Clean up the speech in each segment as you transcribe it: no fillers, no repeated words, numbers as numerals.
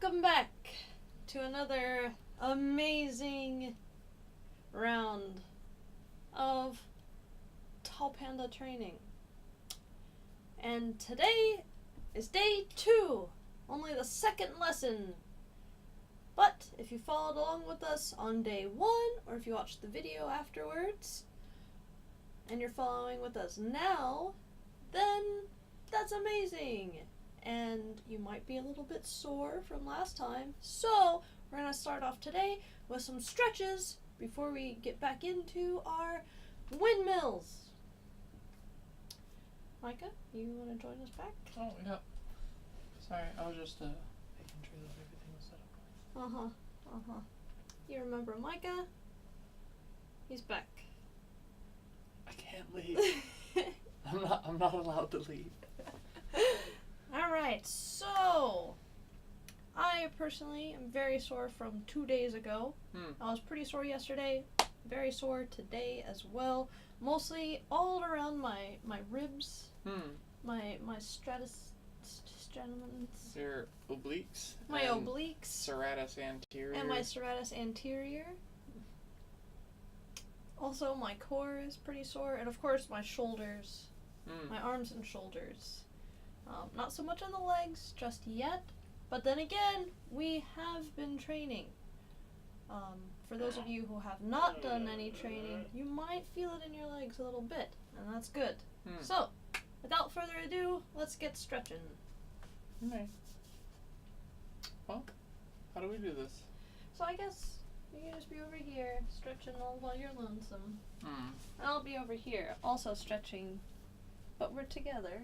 Welcome back to another amazing round of Tall Panda training. And today is day 2, only the second lesson. But if you followed along with us on day 1, or if you watched the video afterwards, and you're following with us now, then that's amazing. And you might be a little bit sore from last time. So we're going to start off today with some stretches before we get back into our windmills. Micah, you want to join us back? Oh, yeah. Sorry, I was just making sure that everything was set up. You remember Micah? He's back. I can't leave. I'm not allowed to leave. Alright, so I personally am very sore from 2 days ago. I was pretty sore yesterday, very sore today as well. Mostly all around my ribs, my sternums. Your obliques. My obliques. Serratus anterior. And my serratus anterior. Also, my core is pretty sore, and of course my shoulders, my arms and shoulders. Not so much on the legs just yet, but then again, we have been training. For those of you who have not done any training, you might feel it in your legs a little bit, and that's good. So, without further ado, let's get stretching. Okay. Well, how do we do this? So I guess you can just be over here, stretching all while you're lonesome. And I'll be over here, also stretching, but we're together.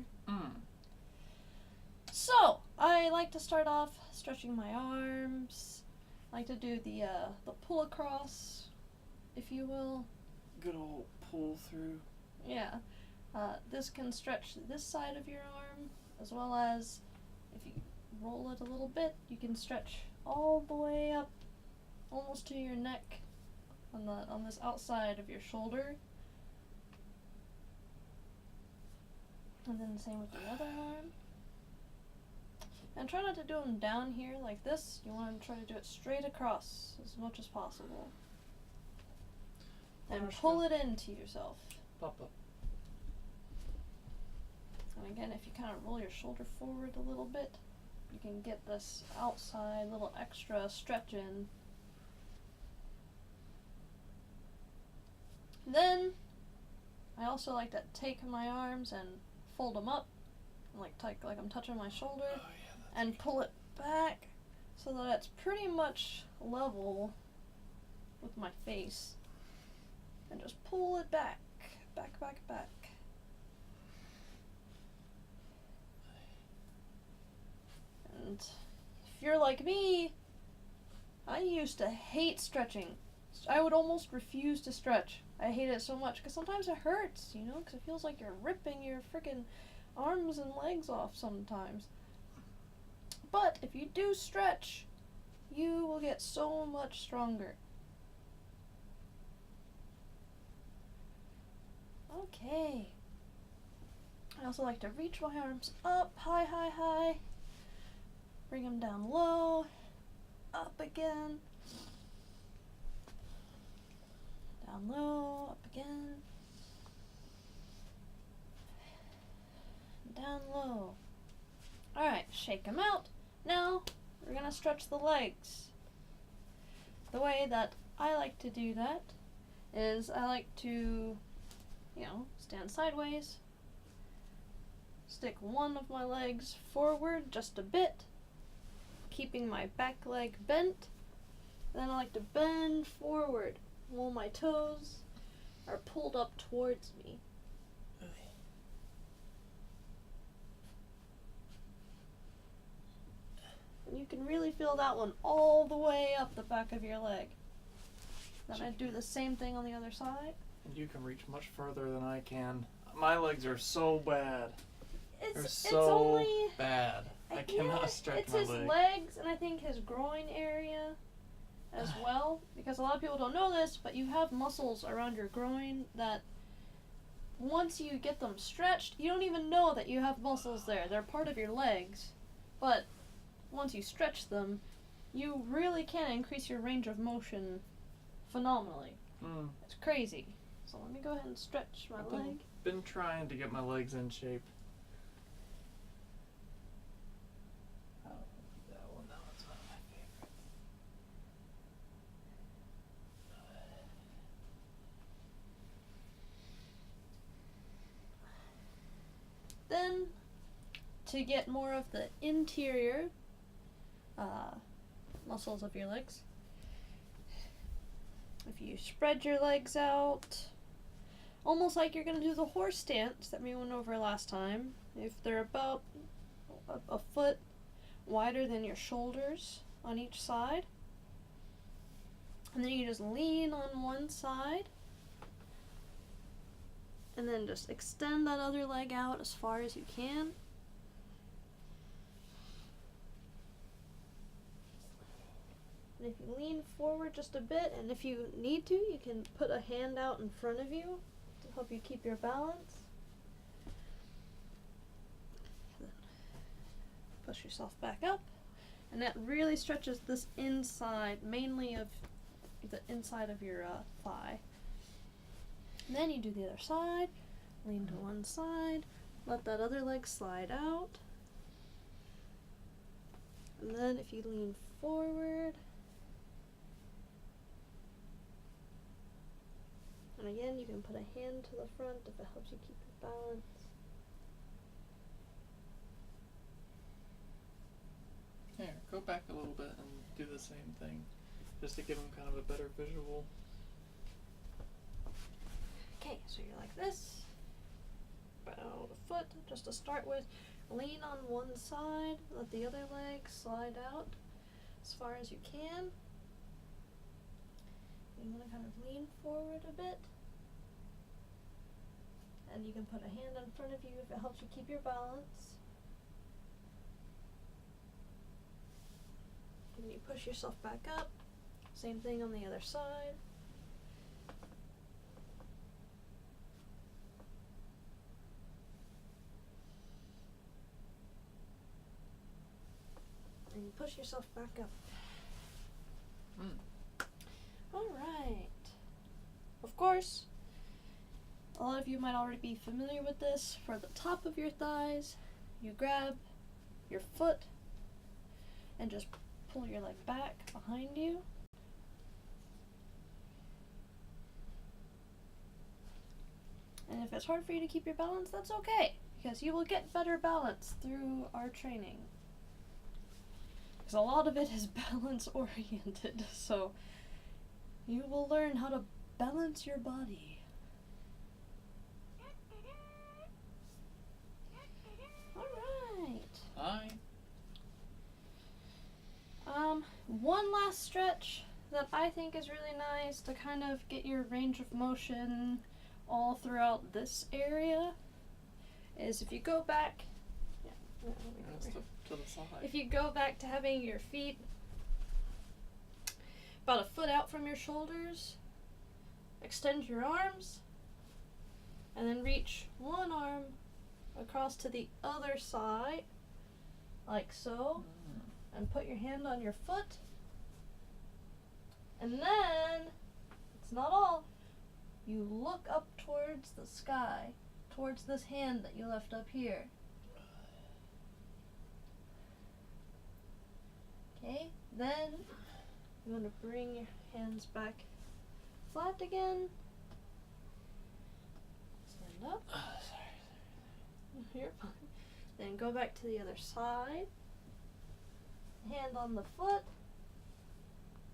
So, I like to start off stretching my arms. I like to do the pull across, if you will. Good old pull through. Yeah. This can stretch this side of your arm, as well as, if you roll it a little bit, you can stretch all the way up, almost to your neck, on this outside of your shoulder. And then the same with the other arm. And try not to do them down here like this. You want to try to do it straight across as much as possible. And pull it into yourself. Papa. And again, if you kind of roll your shoulder forward a little bit, you can get this outside little extra stretch in. Then, I also like to take my arms and fold them up, like I'm touching my shoulder. And pull it back so that it's pretty much level with my face. And just pull it back. Back. And if you're like me, I used to hate stretching. I would almost refuse to stretch. I hate it so much because sometimes it hurts, because it feels like you're ripping your freaking arms and legs off sometimes. But if you do stretch, you will get so much stronger. Okay. I also like to reach my arms up, high. Bring them down low, up again. Down low, up again. Down low. Alright, shake them out. Now, we're going to stretch the legs. The way that I like to do that is I like to, stand sideways, stick one of my legs forward just a bit, keeping my back leg bent. Then I like to bend forward while my toes are pulled up towards me. You can really feel that one all the way up the back of your leg. Then I do the same thing on the other side. And you can reach much further than I can. My legs are so bad. They're so bad. I cannot stretch my legs. It's his legs and I think his groin area as well. Because a lot of people don't know this, but you have muscles around your groin that once you get them stretched, you don't even know that you have muscles there. They're part of your legs. But once you stretch them, you really can increase your range of motion phenomenally. It's crazy. So let me go ahead and stretch my leg. Been trying to get my legs in shape. That one, that one's one of my favorites. Then, to get more of the interior muscles of your legs, if you spread your legs out, almost like you're going to do the horse stance that we went over last time, if they're about a foot wider than your shoulders on each side, and then you just lean on one side, and then just extend that other leg out as far as you can. And if you lean forward just a bit, and if you need to, you can put a hand out in front of you to help you keep your balance. Push yourself back up, and that really stretches this inside, mainly of the inside of your thigh. And then you do the other side, lean to one side, let that other leg slide out. And then if you lean forward, and again you can put a hand to the front if it helps you keep your balance. Here, go back a little bit and do the same thing, just to give them kind of a better visual. Okay, so you're like this, bow the foot, just to start with, lean on one side, let the other leg slide out as far as you can. You want to kind of lean forward a bit, and you can put a hand in front of you if it helps you keep your balance. And you push yourself back up, same thing on the other side. And you push yourself back up. Alright. Of course, a lot of you might already be familiar with this. For the top of your thighs, you grab your foot and just pull your leg back behind you. And if it's hard for you to keep your balance, that's okay, because you will get better balance through our training. Because a lot of it is balance oriented, so you will learn how to balance your body. Alright. Hi. One last stretch that I think is really nice to kind of get your range of motion all throughout this area is if you go back, To the side. if you go back to having your feet about a foot out from your shoulders, extend your arms, and then reach one arm across to the other side, like so, and put your hand on your foot, and then, it's not all, you look up towards the sky, towards this hand that you left up here. Okay, then you want to bring your hands back flat again. Stand up. You're fine. Then go back to the other side. Hand on the foot.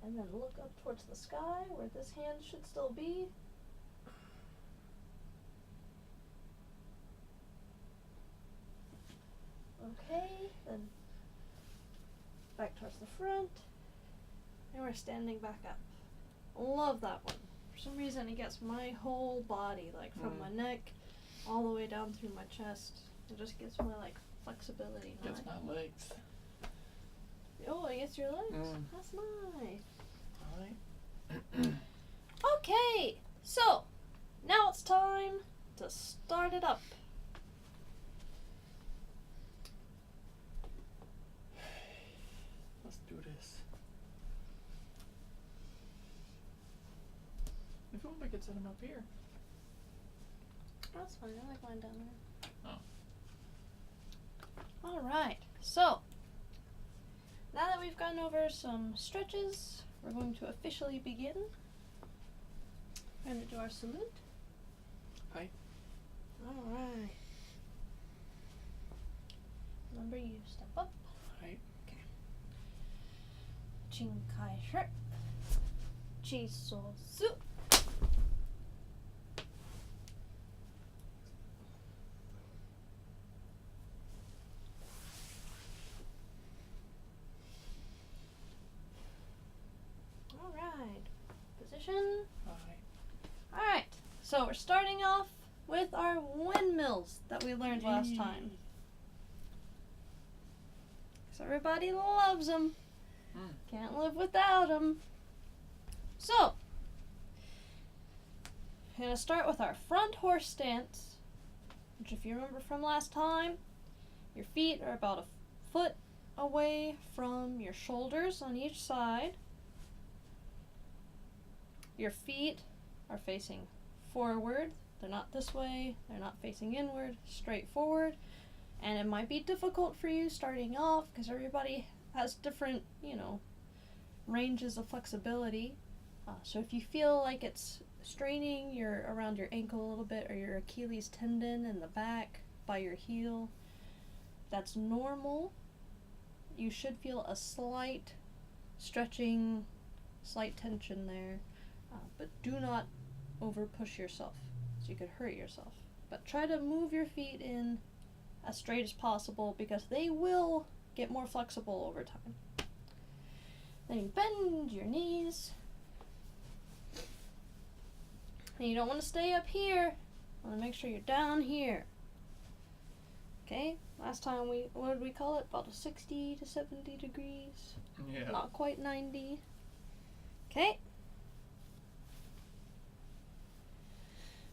And then look up towards the sky where this hand should still be. Okay, then back towards the front. And we're standing back up. Love that one. For some reason it gets my whole body, like from my neck all the way down through my chest. It just gets my like flexibility. Gets my legs. Oh, it gets your legs? That's nice. Alright. Okay, so now it's time to start it up. cool. We could set them up here. That's fine. I like mine down there. Oh. Alright, so now that we've gone over some stretches, we're going to officially begin. We're going to do our salute. Hi. Alright. Remember, you step up. Hi. Okay. Chin kai shi. Chi so su. Alright. Position. Hi. Alright. So we're starting off with our windmills that we learned last time. Because everybody loves them. Can't live without them. So, we're going to start with our front horse stance, which if you remember from last time, your feet are about a foot away from your shoulders on each side. Your feet are facing forward. They're not this way. They're not facing inward, straight forward. And it might be difficult for you starting off because everybody has different, ranges of flexibility. So if you feel like it's straining around your ankle a little bit or your Achilles tendon in the back by your heel, that's normal. You should feel a slight stretching, slight tension there, but do not over push yourself, so you could hurt yourself. But try to move your feet in as straight as possible because they will get more flexible over time. Then you bend your knees. And you don't want to stay up here. You want to make sure you're down here. Okay? Last time what did we call it? About a 60 to 70 degrees. Yeah. Not quite 90. Okay?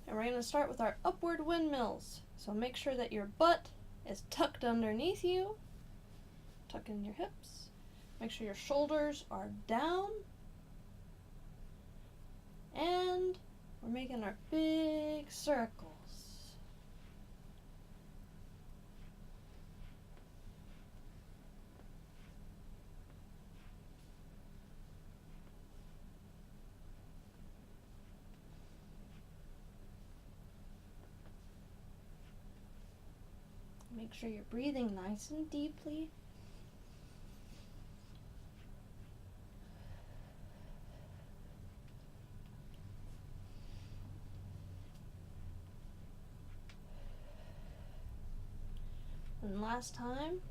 And we're going to start with our upward windmills. So make sure that your butt is tucked underneath you. Tuck in your hips. Make sure your shoulders are down. And we're making our big circles. Make sure you're breathing nice and deeply. And last time,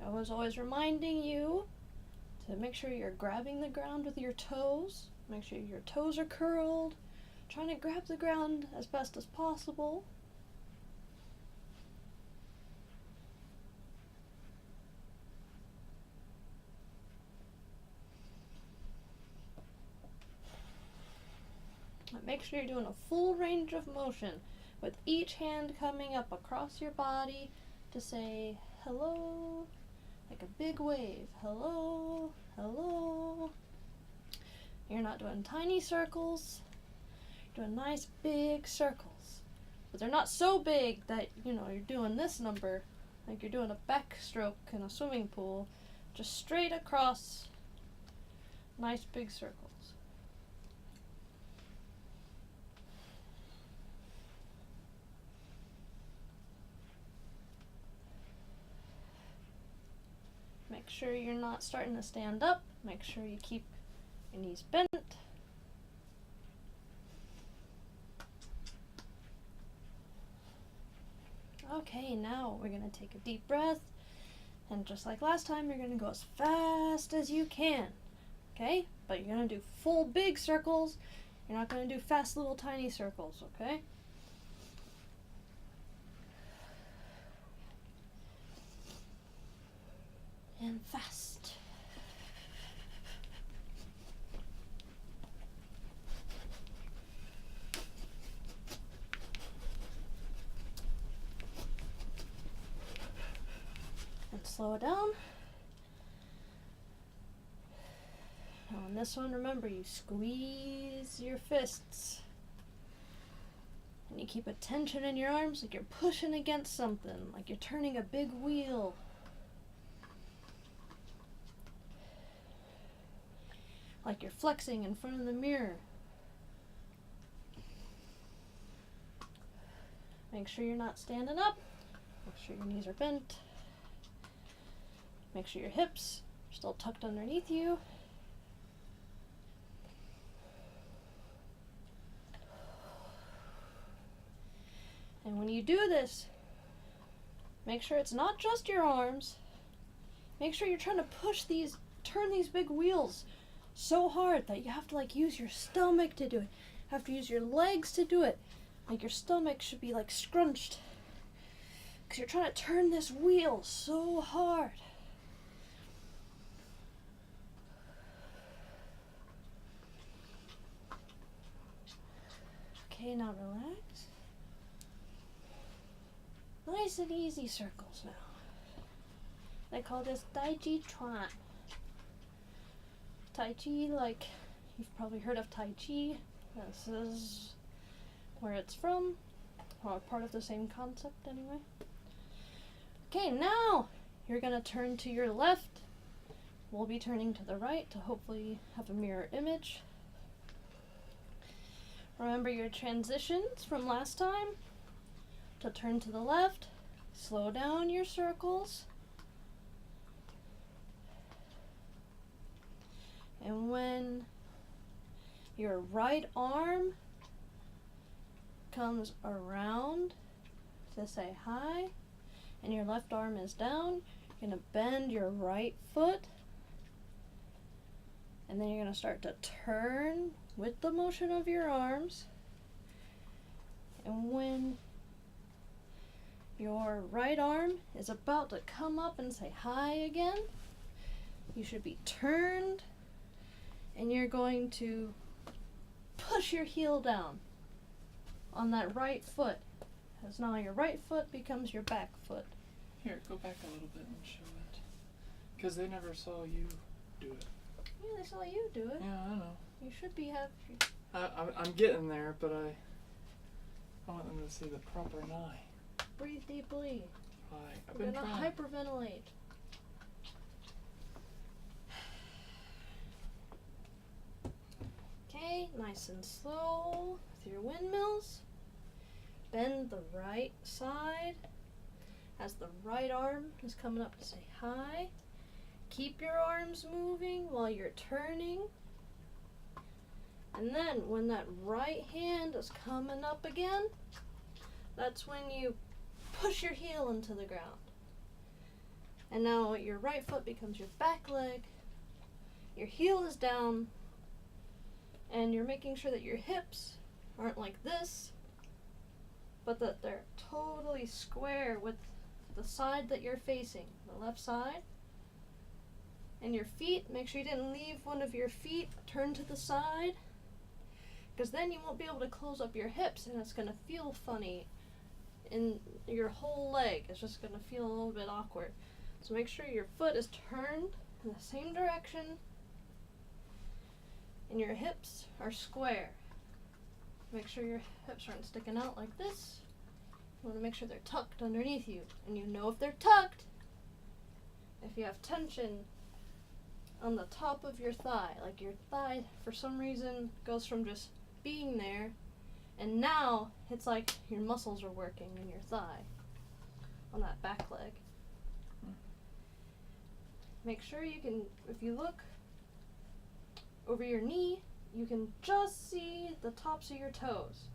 I was always reminding you to make sure you're grabbing the ground with your toes. Make sure your toes are curled. Trying to grab the ground as best as possible. Make sure you're doing a full range of motion with each hand coming up across your body to say hello, like a big wave. Hello, hello. You're not doing tiny circles. You're doing nice big circles. But they're not so big that, you're doing this number, like you're doing a backstroke in a swimming pool, just straight across nice big circles. Make sure you're not starting to stand up. Make sure you keep your knees bent. Okay, now we're going to take a deep breath. And just like last time, you're going to go as fast as you can. Okay? But you're going to do full big circles. You're not going to do fast little tiny circles, okay? And fast. And slow it down. Now on this one, remember, you squeeze your fists And you keep a tension in your arms like you're pushing against something, like you're turning a big wheel. Like you're flexing in front of the mirror. Make sure you're not standing up. Make sure your knees are bent. Make sure your hips are still tucked underneath you. And when you do this, make sure it's not just your arms. Make sure you're trying to turn these big wheels so hard that you have to like use your stomach to do it. You have to use your legs to do it. Like your stomach should be like scrunched. Because you're trying to turn this wheel so hard. Okay, now relax. Nice and easy circles now. They call this Tai Chi Chuan. Tai Chi, like, you've probably heard of Tai Chi. This is where it's from, or part of the same concept anyway. Okay, now you're gonna turn to your left. We'll be turning to the right to hopefully have a mirror image. Remember your transitions from last time. To turn to the left, slow down your circles. And when your right arm comes around to say hi, and your left arm is down, you're going to bend your right foot, and then you're going to start to turn with the motion of your arms. And when your right arm is about to come up and say hi again, you should be turned, and you're going to push your heel down on that right foot, as now your right foot becomes your back foot. Here, go back a little bit and show it. Because they never saw you do it. Yeah, they saw you do it. Yeah, I know. You should be happy. I'm getting there, but I want them to see the proper eye. Breathe deeply. I've We're been gonna trying. hyperventilate. Okay, nice and slow with your windmills. Bend the right side as the right arm is coming up to say hi. Keep your arms moving while you're turning. And then when that right hand is coming up again, that's when you push your heel into the ground. And now your right foot becomes your back leg. Your heel is down. And you're making sure that your hips aren't like this, but that they're totally square with the side that you're facing, the left side. And your feet, make sure you didn't leave one of your feet turned to the side, because then you won't be able to close up your hips and it's going to feel funny in your whole leg. It's just going to feel a little bit awkward. So make sure your foot is turned in the same direction and your hips are square. Make sure your hips aren't sticking out like this. You want to make sure they're tucked underneath you. And you know if they're tucked if you have tension on the top of your thigh. Like your thigh, for some reason, goes from just being there, and now it's like your muscles are working in your thigh on that back leg. Make sure you can, if you look over your knee, you can just see the tops of your toes.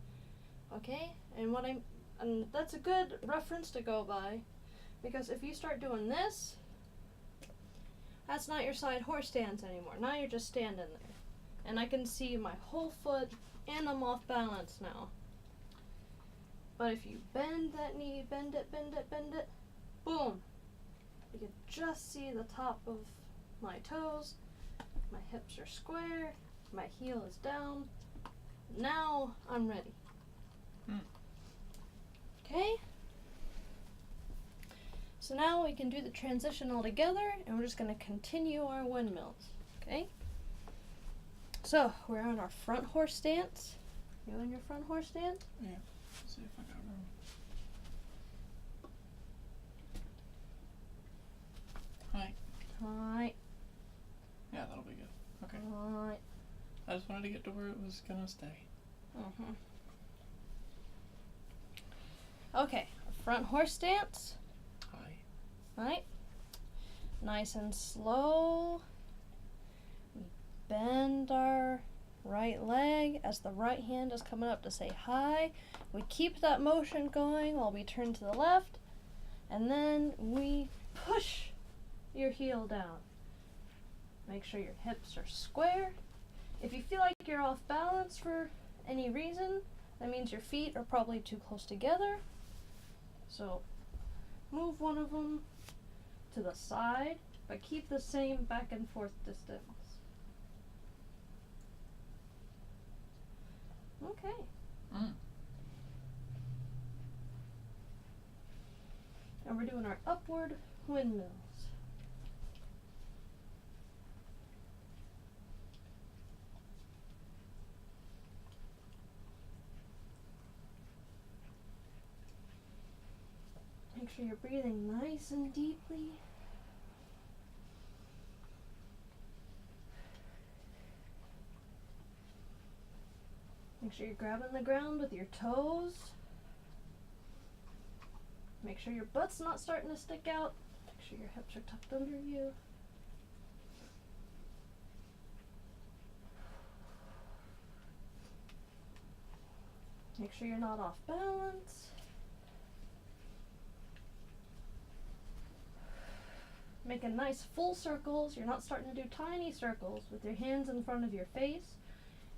Okay? And that's a good reference to go by, because if you start doing this, that's not your side horse stance anymore. Now you're just standing there. And I can see my whole foot, and I'm off balance now. But if you bend that knee, bend it, bend it, bend it, boom. You can just see the top of my toes. My hips are square. My heel is down. Now I'm ready. Okay? So now we can do the transition all together, and we're just going to continue our windmills. Okay? So we're on our front horse stance. You in your front horse stance? Yeah. Let's see if I got room. Hi. Hi. Yeah, that'll be good. Okay. Hi. I just wanted to get to where it was gonna stay. Mm-hmm. Okay, front horse stance. Hi. Right. Nice and slow. We bend our right leg as the right hand is coming up to say hi. We keep that motion going while we turn to the left, and then we push your heel down. Make sure your hips are square. If you feel like you're off balance for any reason, that means your feet are probably too close together. So move one of them to the side, but keep the same back and forth distance. Okay. And we're doing our upward windmills. Make sure you're breathing nice and deeply. Make sure you're grabbing the ground with your toes. Make sure your butt's not starting to stick out. Make sure your hips are tucked under you. Make sure you're not off balance. Making nice full circles. You're not starting to do tiny circles with your hands in front of your face.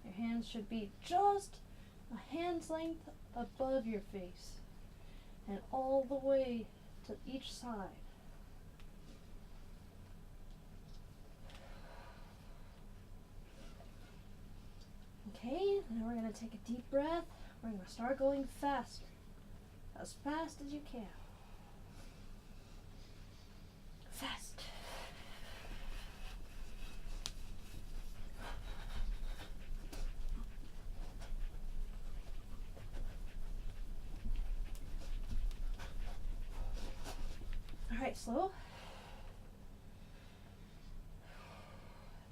Your hands should be just a hand's length above your face and all the way to each side. Okay, now we're going to take a deep breath. We're going to start going faster, as fast as you can. Fast. All right, slow.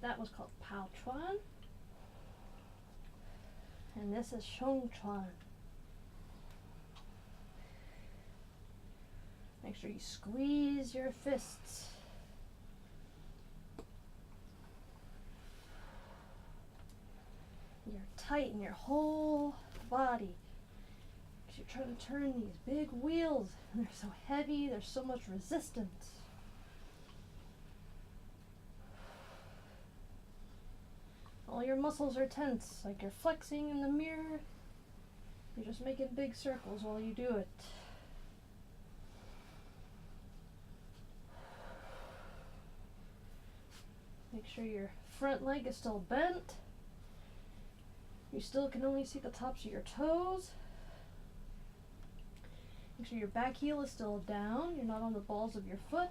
That was called Pao Chuan. And this is Shong Chuan. Make sure you squeeze your fists. You're tight in your whole body. You're trying to turn these big wheels, and they're so heavy, there's so much resistance. All your muscles are tense, like you're flexing in the mirror. You're just making big circles while you do it. Make sure your front leg is still bent. You still can only see the tops of your toes. Make sure your back heel is still down. You're not on the balls of your foot.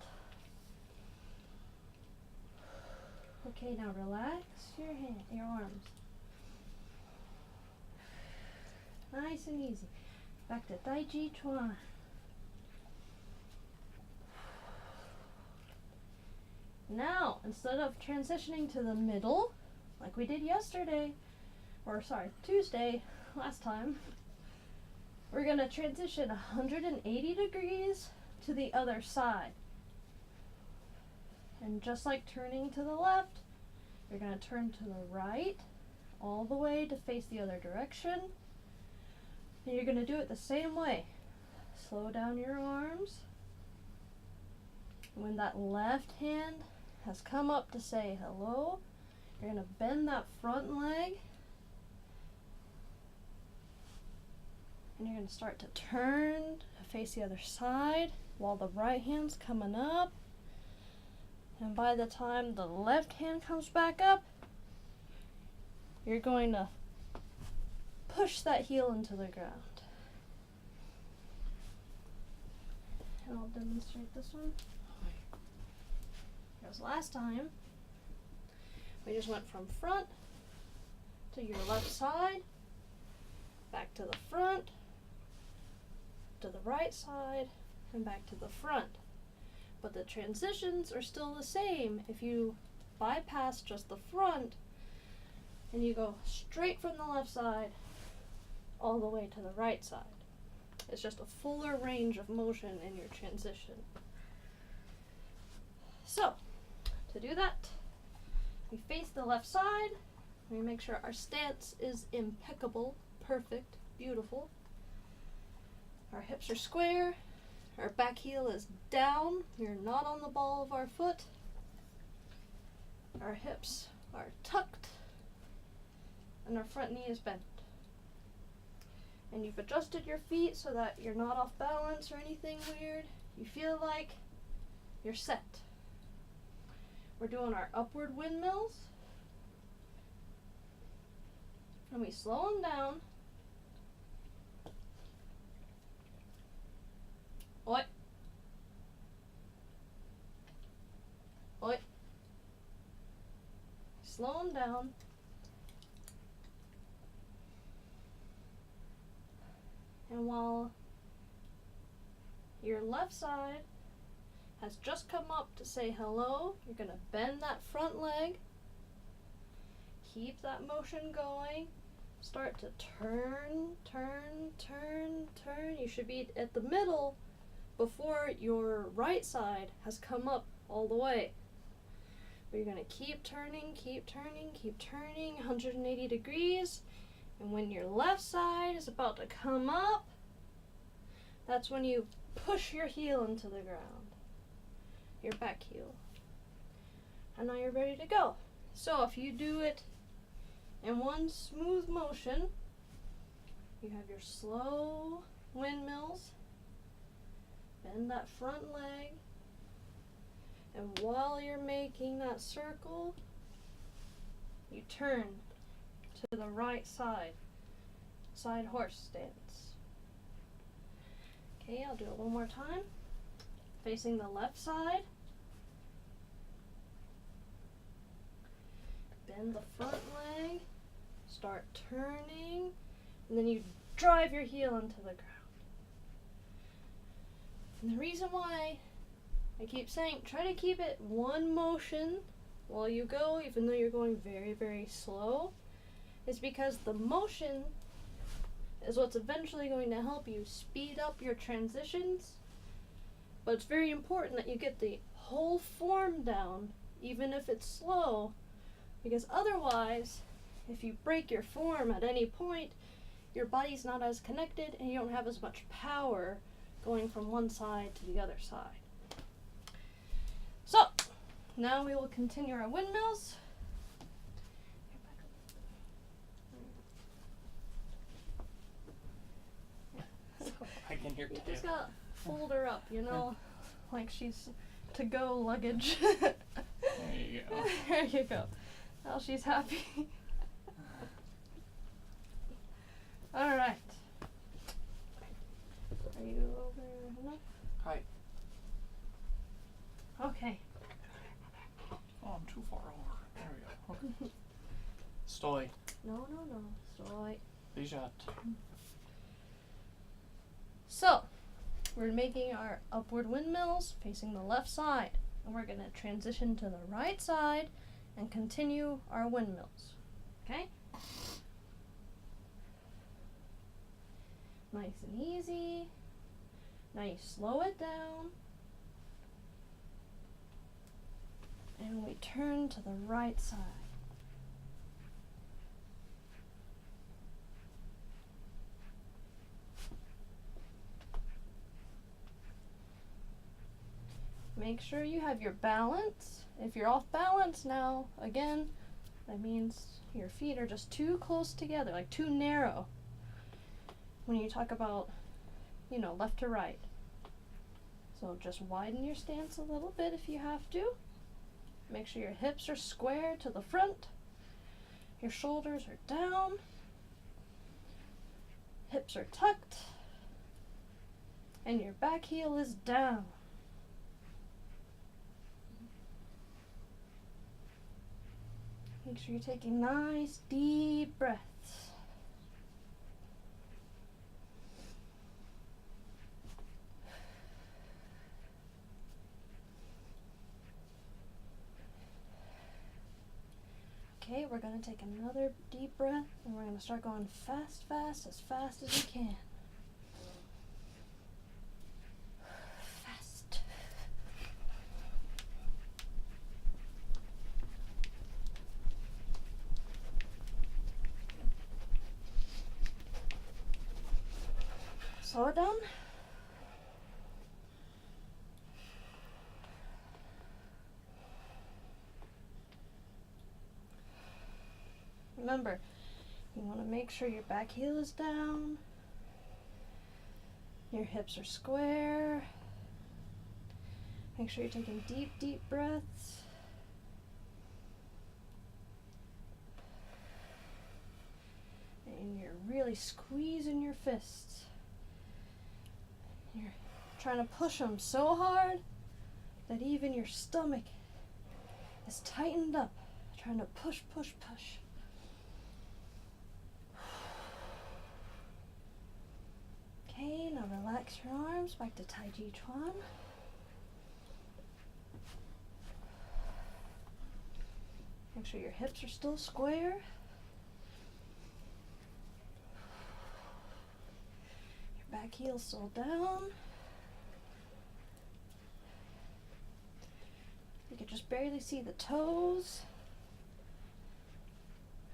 Okay, now relax your arms. Nice and easy. Back to Tai Chi Chuan. Now, instead of transitioning to the middle, like we did Tuesday, last time, we're going to transition 180 degrees to the other side. And just like turning to the left, you're going to turn to the right, all the way to face the other direction. And you're going to do it the same way. Slow down your arms. When that left hand has come up to say hello, you're going to bend that front leg. And you're going to start to turn to face the other side while the right hand's coming up. And by the time the left hand comes back up, you're going to push that heel into the ground. And I'll demonstrate this one. Because last time, we just went from front to your left side, back to the front, to the right side, and back to the front. But the transitions are still the same if you bypass just the front and you go straight from the left side all the way to the right side. It's just a fuller range of motion in your transition. So, to do that, we face the left side. We make sure our stance is impeccable, perfect, beautiful. Our hips are square. Our back heel is down. We're not on the ball of our foot. Our hips are tucked. And our front knee is bent. And you've adjusted your feet so that you're not off balance or anything weird. You feel like you're set. We're doing our upward windmills. And we slow them down. Oi. Oi. Slow them down. And while your left side has just come up to say hello, you're going to bend that front leg. Keep that motion going. Start to turn, turn, turn, turn. You should be at the middle before your right side has come up all the way. But you're going to keep turning, keep turning, keep turning, 180 degrees. And when your left side is about to come up, that's when you push your heel into the ground, your back heel. And now you're ready to go. So if you do it in one smooth motion, you have your slow windmills, bend that front leg, and while you're making that circle, you turn to the right side, side horse stance. Okay, I'll do it one more time. Facing the left side. Bend the front leg, start turning, and then you drive your heel into the ground. And the reason why I keep saying try to keep it one motion while you go, even though you're going very, very slow, is because the motion is what's eventually going to help you speed up your transitions. But it's very important that you get the whole form down, even if it's slow, because otherwise, if you break your form at any point, your body's not as connected and you don't have as much power going from one side to the other side. So, now we will continue our windmills. I can hear You Kay. just gotta fold her up, you know, like she's to-go luggage. There you go. There you go. Now she's happy. All right. Are you over enough? Hi. Okay. Oh, I'm too far over. There we go. Okay. Stoi. No. Stoi. Bijat. So, we're making our upward windmills facing the left side. And we're going to transition to the right side and continue our windmills. Okay? Nice and easy. Now you slow it down. And we turn to the right side. Make sure you have your balance. If you're off balance now, again, that means your feet are just too close together, like too narrow. When you talk about, left to right. So just widen your stance a little bit if you have to. Make sure your hips are square to the front. Your shoulders are down. Hips are tucked. And your back heel is down. Make sure you're taking nice, deep breaths. Okay, we're gonna take another deep breath and we're gonna start going fast, as fast as we can. Fast. Slow it down. Remember, you want to make sure your back heel is down, your hips are square. Make sure you're taking deep, deep breaths. And you're really squeezing your fists. You're trying to push them so hard that even your stomach is tightened up. Trying to push, push, push. Okay, now relax your arms back to Tai Chi Chuan. Make sure your hips are still square. Your back heel's still down. You can just barely see the toes.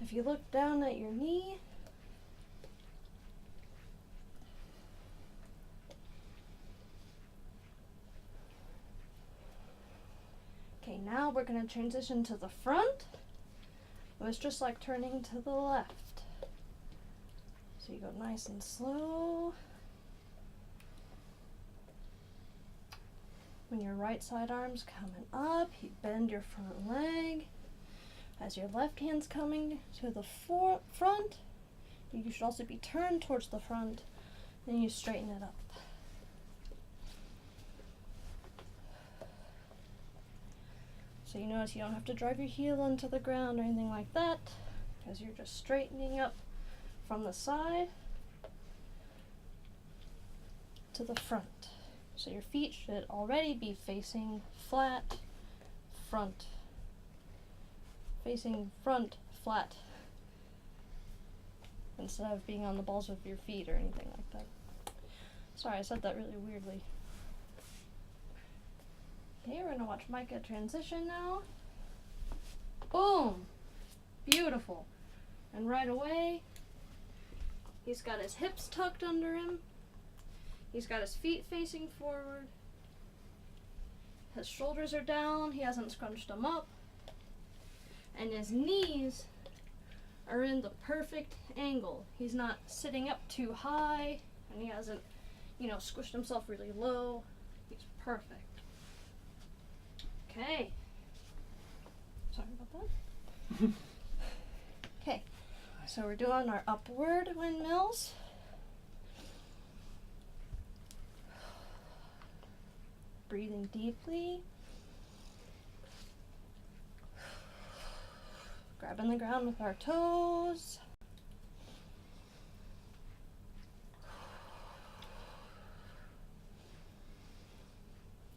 If you look down at your knee, okay, now we're going to transition to the front. It was just like turning to the left. So you go nice and slow. When your right side arm's coming up, you bend your front leg. As your left hand's coming to the front, you should also be turned towards the front. Then you straighten it up. So you notice you don't have to drive your heel into the ground or anything like that, because you're just straightening up from the side to the front. So your feet should already be facing flat, front. Facing front, flat. Instead of being on the balls of your feet or anything like that. Sorry, I said that really weirdly. Okay, we're gonna watch Micah transition now. Boom! Beautiful. And right away, he's got his hips tucked under him. He's got his feet facing forward. His shoulders are down. He hasn't scrunched them up. And his knees are in the perfect angle. He's not sitting up too high, and he hasn't, squished himself really low. He's perfect. Okay. Sorry about that. Okay, so we're doing our upward windmills. Breathing deeply. Grabbing the ground with our toes.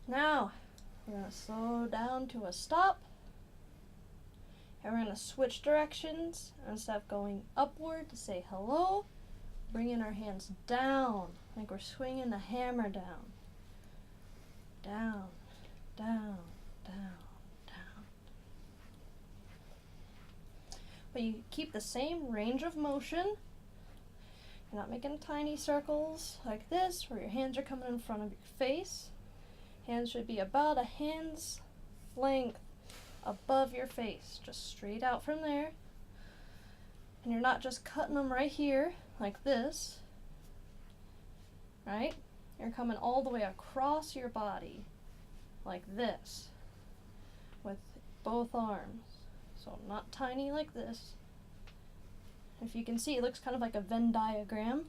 Now, we're going to slow down to a stop. And we're going to switch directions. Instead of going upward to say hello, bringing our hands down, like we're swinging a hammer down. Down, down, down, down. But you keep the same range of motion. You're not making tiny circles like this, where your hands are coming in front of your face. Hands should be about a hand's length above your face, just straight out from there. And you're not just cutting them right here, like this, right? You're coming all the way across your body, like this, with both arms. So not tiny like this. If you can see, it looks kind of like a Venn diagram.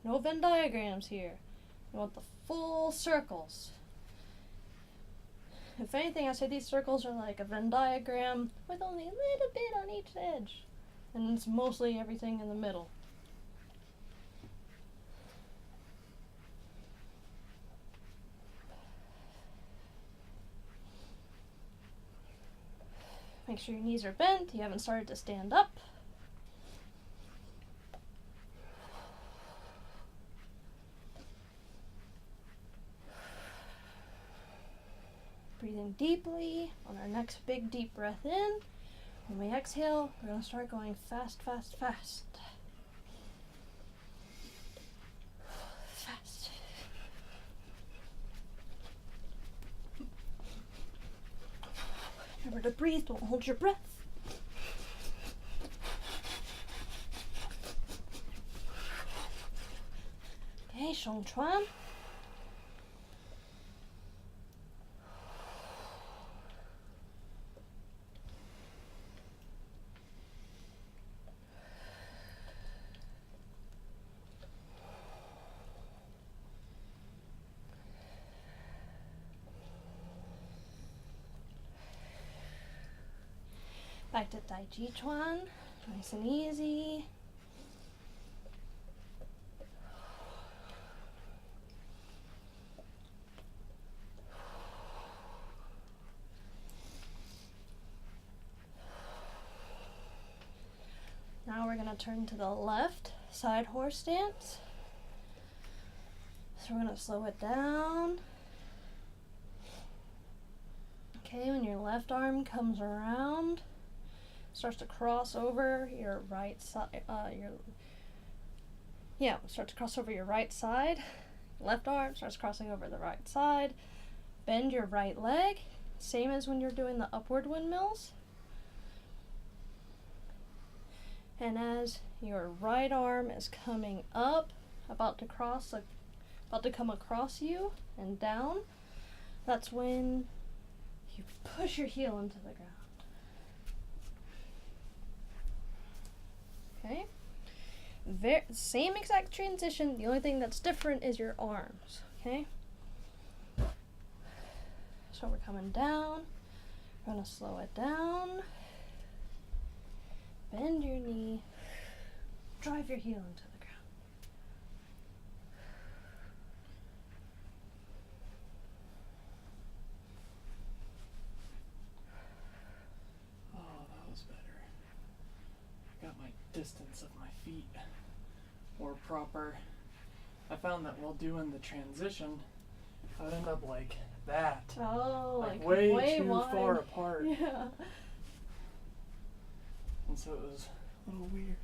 No Venn diagrams here. You want the full circles. If anything, I say these circles are like a Venn diagram with only a little bit on each edge. And it's mostly everything in the middle. Make sure your knees are bent. You haven't started to stand up. Breathing deeply on our next big deep breath in. When we exhale, we're going to start going fast, fast, fast. Fast. Remember to breathe, don't hold your breath. Okay, Shong Chuan. Back to Tai Chi Chuan, nice and easy. Now we're going to turn to the left side horse stance. So we're going to slow it down. Okay, when your left arm comes around, starts to cross over your right side, starts to cross over your right side. Left arm starts crossing over the right side. Bend your right leg, same as when you're doing the upward windmills. And as your right arm is coming up, about to come across you and down, that's when you push your heel into the ground. Okay? Same exact transition, the only thing that's different is your arms, okay? So we're coming down, we're gonna slow it down, bend your knee, drive your heel into the ground. Oh, that was better. I got my distance of my feet more proper. I found that while doing the transition, I would end up like that. Oh, like way too wide. far apart. Yeah. And so it was a little weird.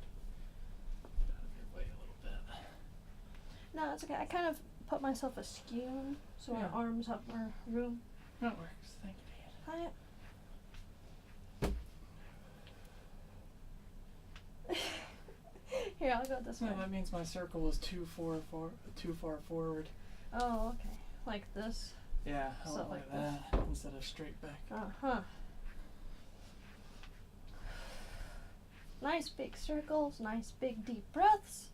Get out of your way a little bit. No, it's okay. I kind of put myself askew so Yeah. my arms have more room. That works. Thank you, Hi. Here, I'll go this way. No, that means my circle was too far forward. Oh, okay. Like this? Yeah, I So went like like that instead of straight back. Uh-huh. Nice big circles, nice big deep breaths.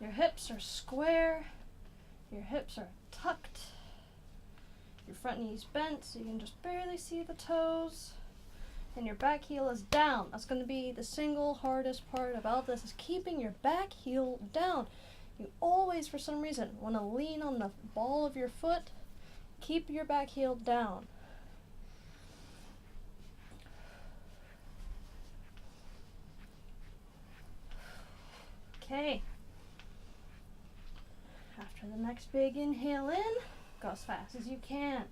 Your hips are square. Your hips are tucked. Your front knee's bent so you can just barely see the toes. And your back heel is down. That's going to be the single hardest part about this, is keeping your back heel down. You always, for some reason, want to lean on the ball of your foot. Keep your back heel down. Okay. After the next big inhale in, go as fast as you can.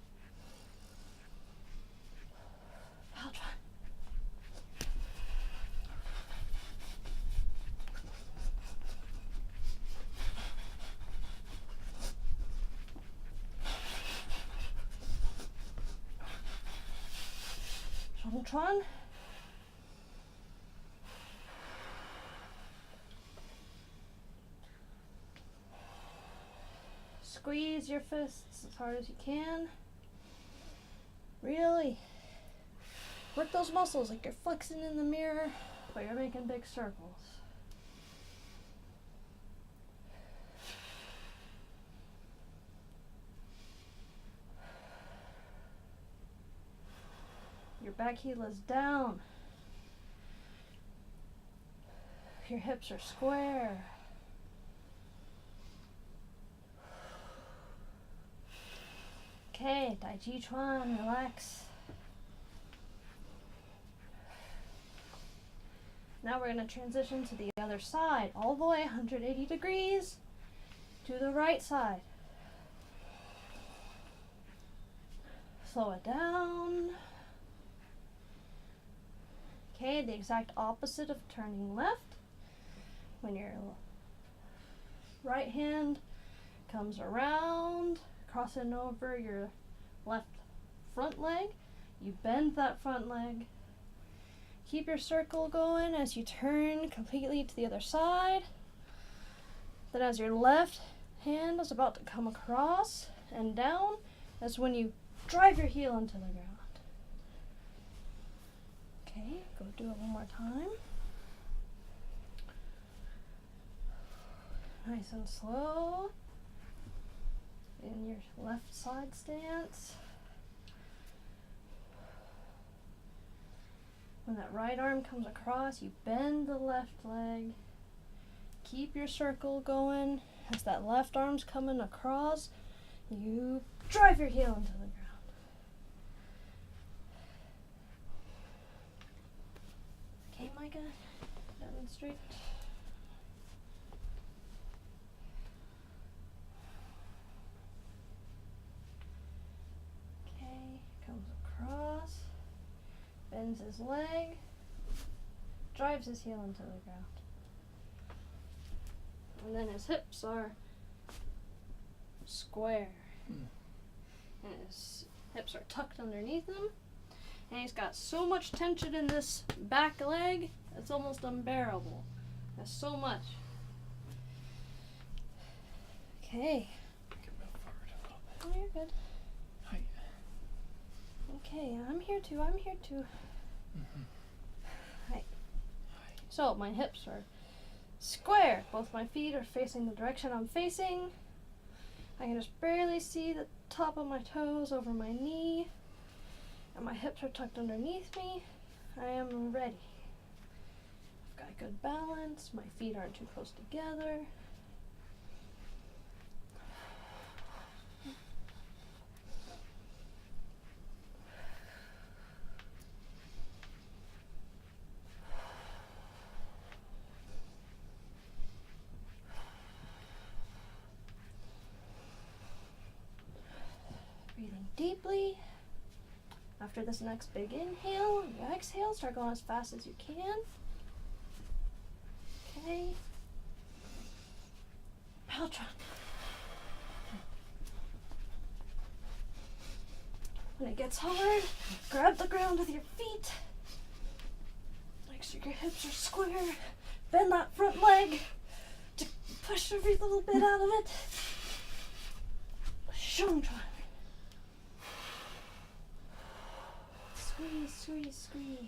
I'll try. Shongchuan. Squeeze your fists as hard as you can. Really work those muscles like you're flexing in the mirror, but you're making big circles. Your back heel is down. Your hips are square. Okay, Tai Chi Chuan, relax. Now we're going to transition to the other side, all the way 180 degrees to the right side. Slow it down. Okay, the exact opposite of turning left. When your right hand comes around, crossing over your left front leg, you bend that front leg. Keep your circle going as you turn completely to the other side. Then as your left hand is about to come across and down, that's when you drive your heel into the ground. Okay, go do it one more time. Nice and slow. In your left side stance. When that right arm comes across, you bend the left leg. Keep your circle going. As that left arm's coming across, you drive your heel into the ground. Okay, Micah, demonstrate. Okay, comes across. Bends his leg, drives his heel into the ground. And then his hips are square. And his hips are tucked underneath him. And he's got so much tension in this back leg, it's almost unbearable. That's so much. Okay. Oh, you're good. Hi. Okay, I'm here too. Mm-hmm. Hi. So my hips are square. Both my feet are facing the direction I'm facing. I can just barely see the top of my toes over my knee. And my hips are tucked underneath me. I am ready. I've got good balance. My feet aren't too close together. Breathing deeply. After this next big inhale, you exhale, start going as fast as you can. Okay. Peltron. When it gets hard, grab the ground with your feet. Make sure your hips are square. Bend that front leg to push every little bit out of it. Shungtron. Squeeze, squeeze, squeeze.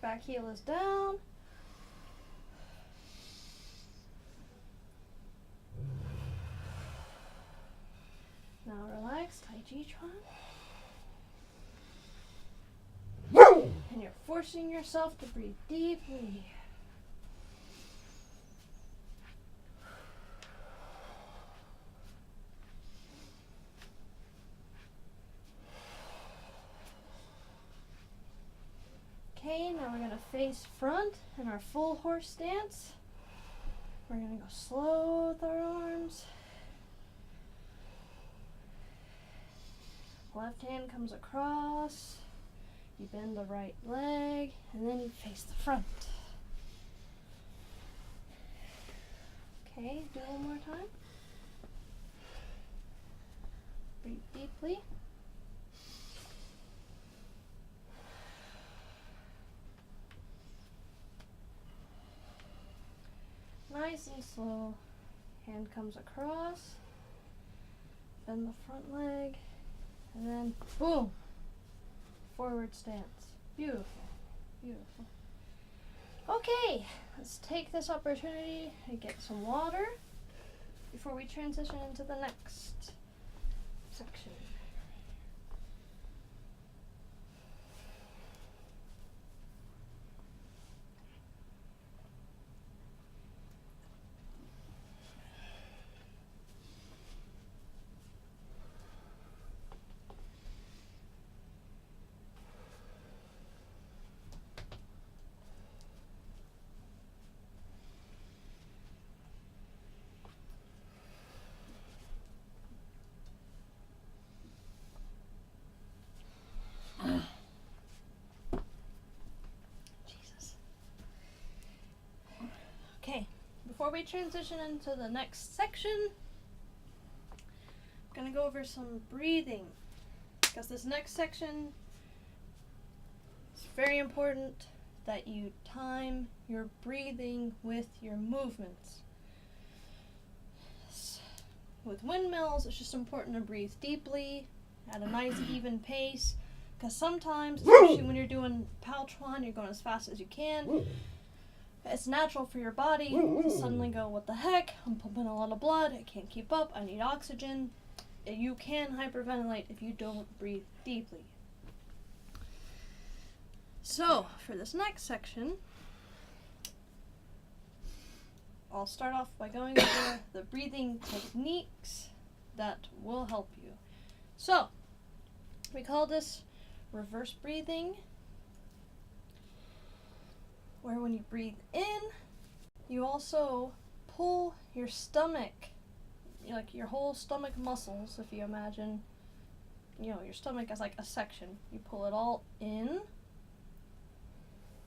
Back heel is down. Now relax, Tai Chi Chuan. And you're forcing yourself to breathe deeply. Okay, now we're going to face front in our full horse stance. We're going to go slow with our arms. Left hand comes across. You bend the right leg, and then you face the front. Okay, do it one more time. Breathe deeply. Nice and slow. Hand comes across. Bend the front leg, and then boom! Forward stance. Beautiful. Beautiful. Okay, let's take this opportunity to get some water before we transition into the next section. before we transition into the next section, I'm going to go over some breathing. Because this next section is very important that you time your breathing with your movements. With windmills, it's just important to breathe deeply at a nice even pace, because sometimes, especially when you're doing Paltron, you're going as fast as you can. It's natural for your body to suddenly go, what the heck, I'm pumping a lot of blood, I can't keep up, I need oxygen. You can hyperventilate if you don't breathe deeply. So, for this next section, I'll start off by going over the breathing techniques that will help you. So, we call this reverse breathing, where when you breathe in, you also pull your stomach, like your whole stomach muscles, if you imagine, your stomach as like a section. You pull it all in,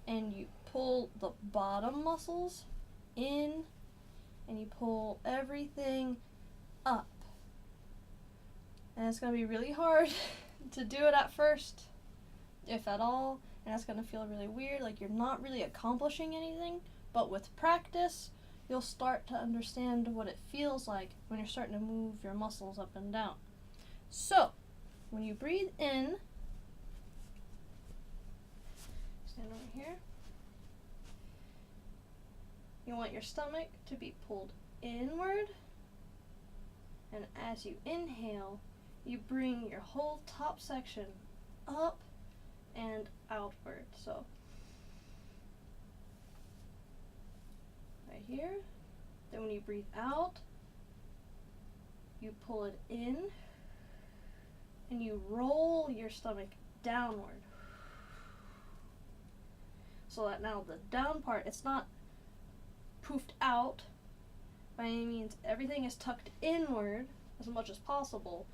and you pull the bottom muscles in, and you pull everything up. And it's going to be really hard to do it at first, if at all, and it's going to feel really weird, like you're not really accomplishing anything, but with practice, you'll start to understand what it feels like when you're starting to move your muscles up and down. So, when you breathe in, stand over here, you want your stomach to be pulled inward, and as you inhale, you bring your whole top section up and outward. So, right here. Then when you breathe out, you pull it in, and you roll your stomach downward. So that now the down part, it's not poofed out by any means. Everything is tucked inward as much as possible.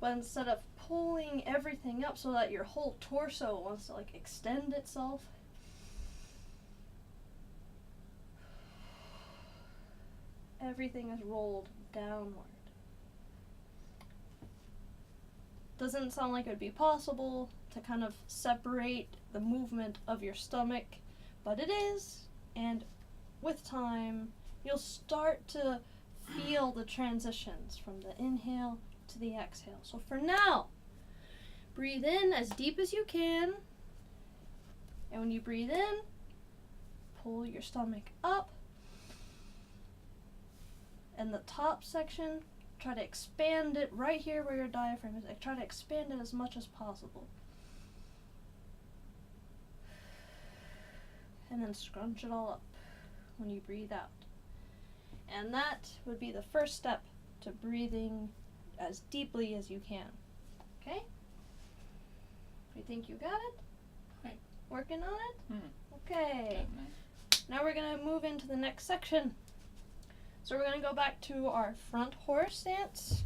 But instead of pulling everything up so that your whole torso wants to like extend itself, everything is rolled downward. Doesn't sound like it would be possible to kind of separate the movement of your stomach, but it is, and with time, you'll start to feel the transitions from the inhale to the exhale. So for now, breathe in as deep as you can, and when you breathe in, pull your stomach up, and the top section, try to expand it right here where your diaphragm is. Try to expand it as much as possible. And then scrunch it all up when you breathe out. And that would be the first step to breathing as deeply as you can. Okay? You think you got it? Right. Working on it? Mm. Okay. Now we're going to move into the next section. So we're going to go back to our front horse stance.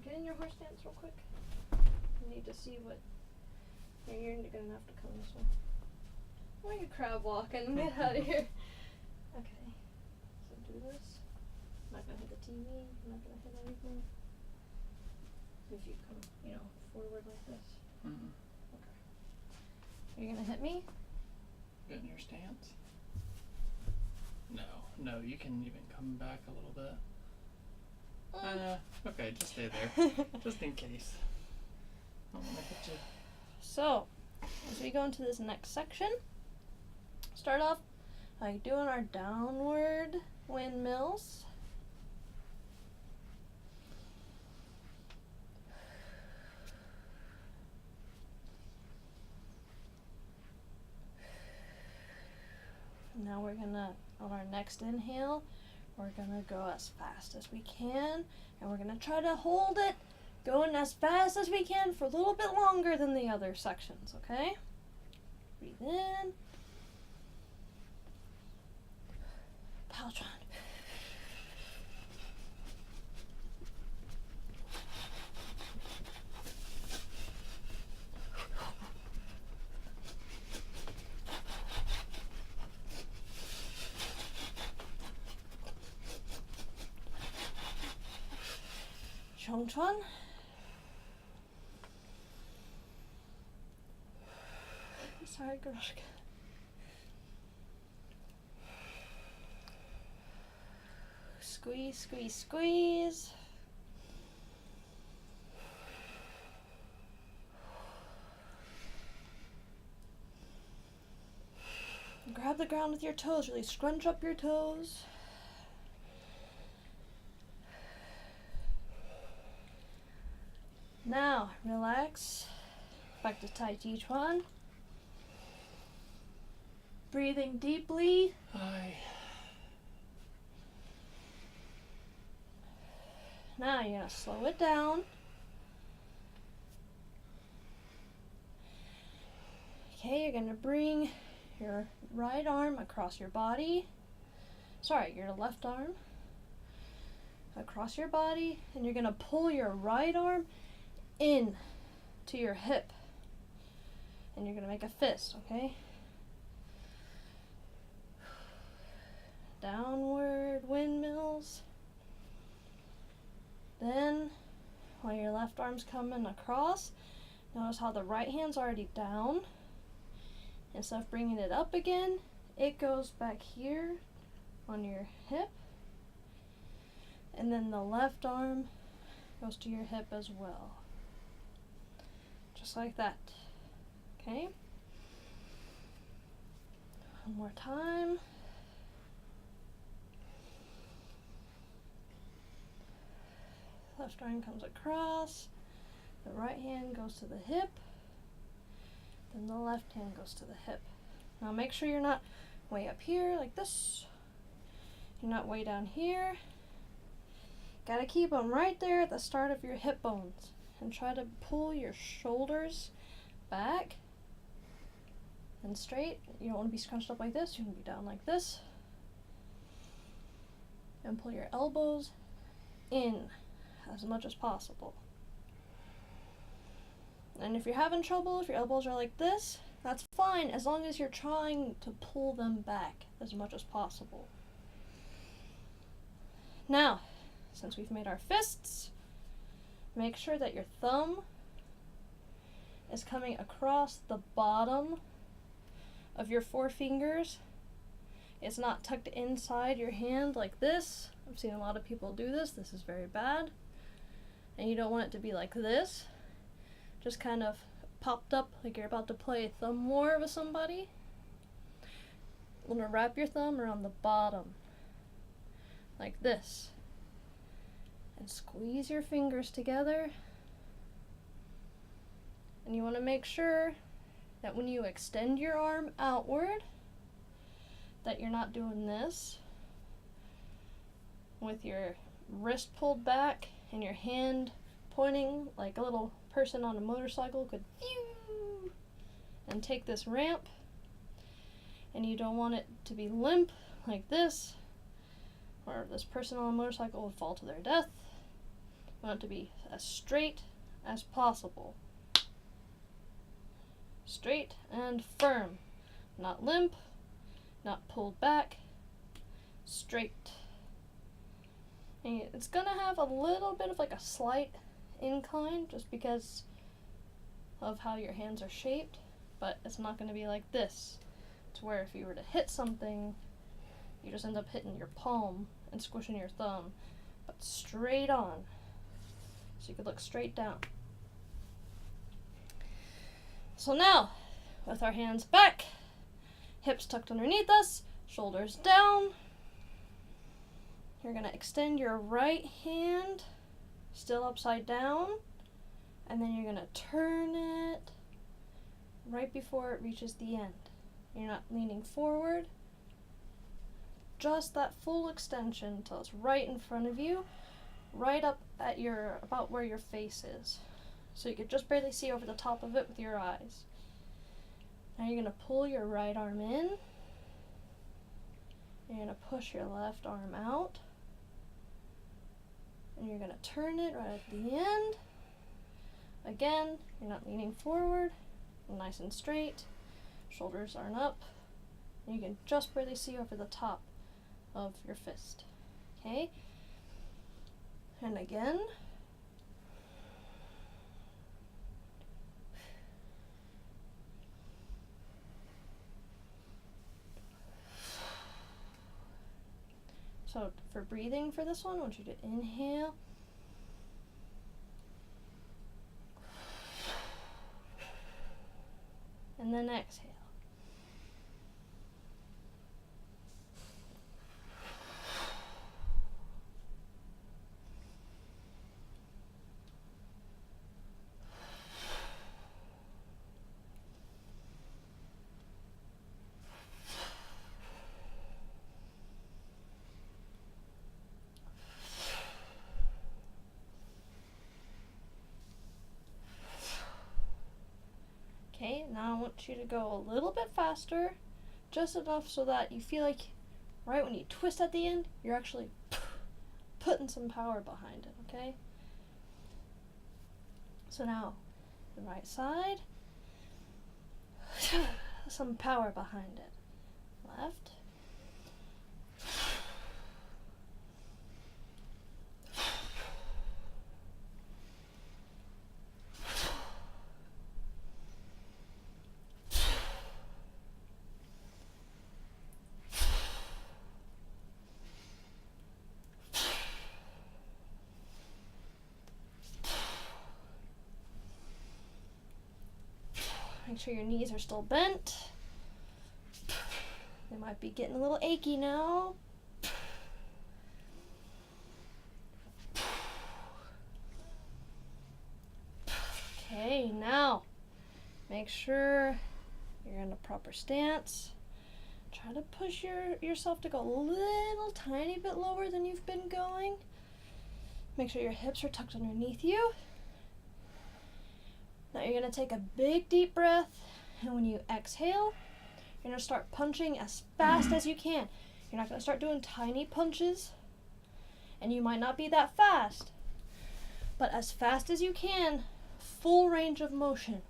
Get in your horse stance real quick. You need to see what... You're going to have to come this way. Why are you crab walking? Get out of here. Okay. So do this. I'm not going to hit the TV. I'm not going to hit anything. If you come, forward like this. Mm-hmm. Okay. Are you going to hit me? Get in your stance. No, you can even come back a little bit. Okay, just stay there. Just in case. I'm gonna hit you. So, as we go into this next section, start off by doing our downward windmills. Now we're gonna, on our next inhale, we're gonna go as fast as we can, and we're gonna try to hold it going as fast as we can for a little bit longer than the other sections, okay? Breathe in. Paltron. Chong Chuan. Sorry, gosh. Squeeze, squeeze, squeeze. Grab the ground with your toes, really scrunch up your toes. Now, relax. Back to Tai Chi Chuan. Breathing deeply. Aye. Now you're gonna slow it down. Okay, you're gonna bring your right arm across your body. Sorry, your left arm across your body, and you're gonna pull your right arm in to your hip. And you're gonna make a fist, okay? Downward windmills. Then, while your left arm's coming across, notice how the right hand's already down. Instead of bringing it up again, it goes back here on your hip. And then the left arm goes to your hip as well. Just like that. Okay? One more time. Left arm comes across. The right hand goes to the hip. Then the left hand goes to the hip. Now make sure you're not way up here like this. You're not way down here. Gotta keep them right there at the start of your hip bones. And try to pull your shoulders back and straight. You don't want to be scrunched up like this. You want to be down like this. And pull your elbows in as much as possible. And if you're having trouble, if your elbows are like this, that's fine as long as you're trying to pull them back as much as possible. Now, since we've made our fists, make sure that your thumb is coming across the bottom of your four fingers. It's not tucked inside your hand like this. I've seen a lot of people do this. This is very bad. And you don't want it to be like this. Just kind of popped up like you're about to play thumb war with somebody. You want to wrap your thumb around the bottom like this. And squeeze your fingers together. And you want to make sure that when you extend your arm outward, that you're not doing this with your wrist pulled back and your hand pointing like a little person on a motorcycle could phew, and take this ramp. And you don't want it to be limp like this, or this person on a motorcycle would fall to their death. You want it to be as straight as possible. Straight and firm. Not limp, not pulled back, straight. And it's gonna have a little bit of like a slight incline just because of how your hands are shaped, but it's not gonna be like this, to where if you were to hit something, you just end up hitting your palm and squishing your thumb, but straight on. So you could look straight down. So now, with our hands back, hips tucked underneath us, shoulders down, you're going to extend your right hand, still upside down, and then you're going to turn it right before it reaches the end. You're not leaning forward, just that full extension until it's right in front of you, right up at about where your face is. So you could just barely see over the top of it with your eyes. Now you're going to pull your right arm in. You're going to push your left arm out. And you're going to turn it right at the end. Again, you're not leaning forward. Nice and straight. Shoulders aren't up. And you can just barely see over the top of your fist. Okay? And again, So for breathing for this one, I want you to inhale. And then exhale. Okay, now I want you to go a little bit faster, just enough so that you feel like right when you twist at the end, you're actually putting some power behind it, okay? So now, the right side, some power behind it. Left. Make sure your knees are still bent. They might be getting a little achy now. Okay, now make sure you're in a proper stance. Try to push yourself to go a little tiny bit lower than you've been going. Make sure your hips are tucked underneath you. Now you're going to take a big deep breath, and when you exhale, you're going to start punching as fast as you can. You're not going to start doing tiny punches, and you might not be that fast, but as fast as you can, full range of motion.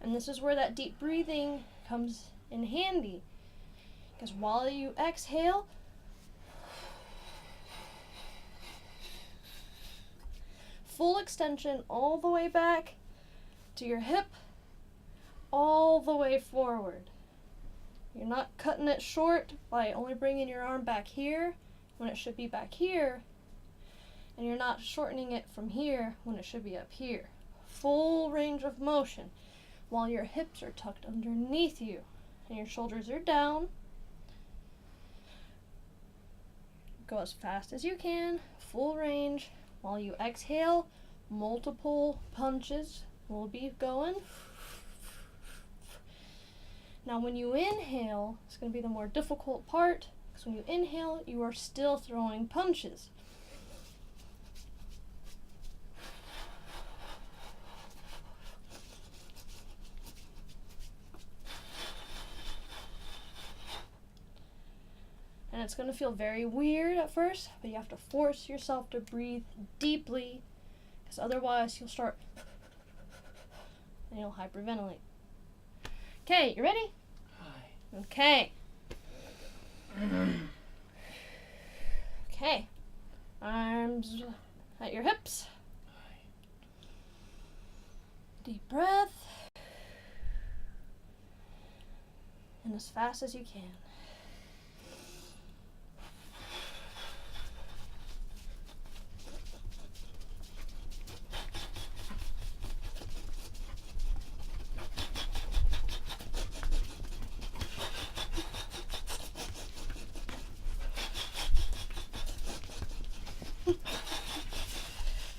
And this is where that deep breathing comes in handy, because while you exhale, full extension all the way back to your hip, all the way forward. You're not cutting it short by only bringing your arm back here when it should be back here, and you're not shortening it from here when it should be up here. Full range of motion while your hips are tucked underneath you and your shoulders are down. Go as fast as you can, full range. While you exhale, multiple punches will be going. Now when you inhale, it's going to be the more difficult part, because when you inhale, you are still throwing punches. And it's going to feel very weird at first, but you have to force yourself to breathe deeply, because otherwise you'll start and you'll hyperventilate. Okay, you ready? Hi. Okay. Okay. Arms at your hips. Hi. Deep breath. And as fast as you can.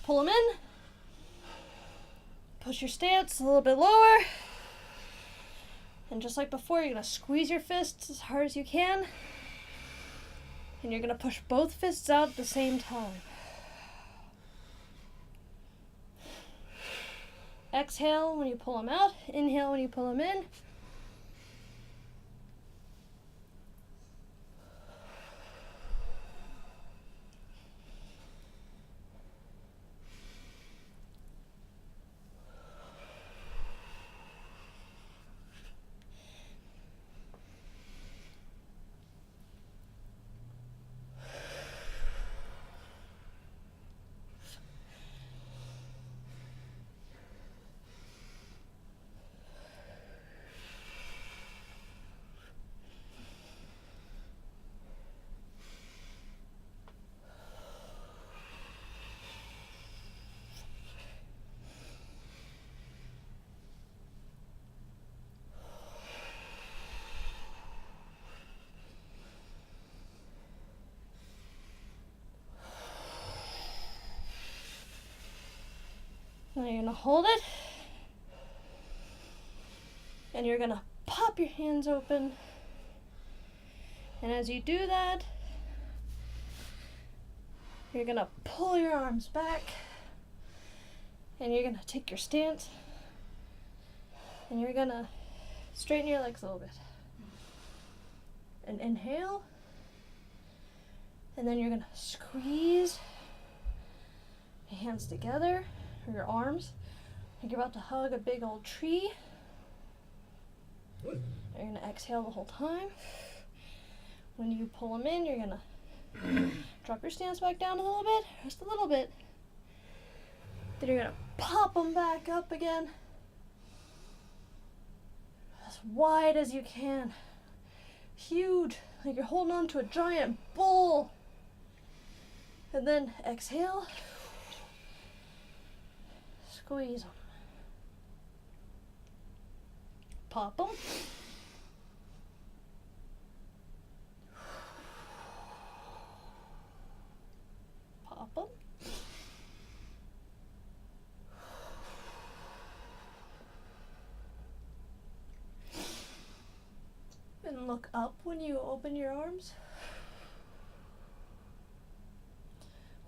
Pull them in. Push your stance a little bit lower. And just like before, you're going to squeeze your fists as hard as you can. And you're going to push both fists out at the same time. Exhale when you pull them out. Inhale when you pull them in. Now you're gonna hold it. And you're gonna pop your hands open. And as you do that, you're gonna pull your arms back. And you're gonna take your stance. And you're gonna straighten your legs a little bit. And inhale. And then you're gonna squeeze your hands together, or your arms, like you're about to hug a big old tree. You're gonna exhale the whole time. When you pull them in, you're gonna drop your stance back down a little bit, just a little bit. Then you're gonna pop them back up again, as wide as you can. Huge, like you're holding on to a giant bull. And then exhale, squeeze them. Pop them. Pop them. And look up when you open your arms.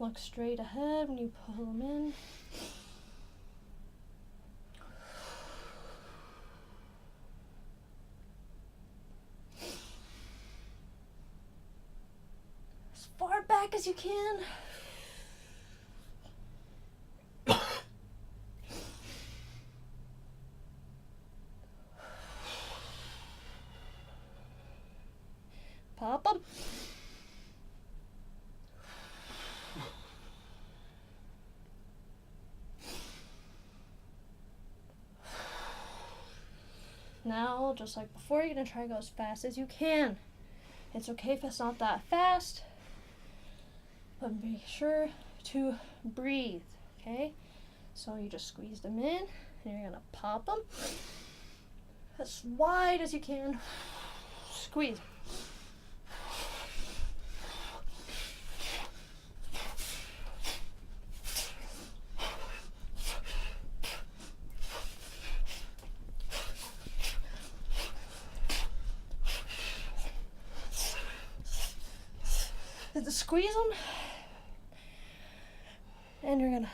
Look straight ahead when you pull them in. As far back as you can. Pop them. Now, just like before, you're going to try to go as fast as you can. It's okay if it's not that fast, but be sure to breathe, okay? So you just squeeze them in, and you're going to pop them as wide as you can. Squeeze. To squeeze them, and you're gonna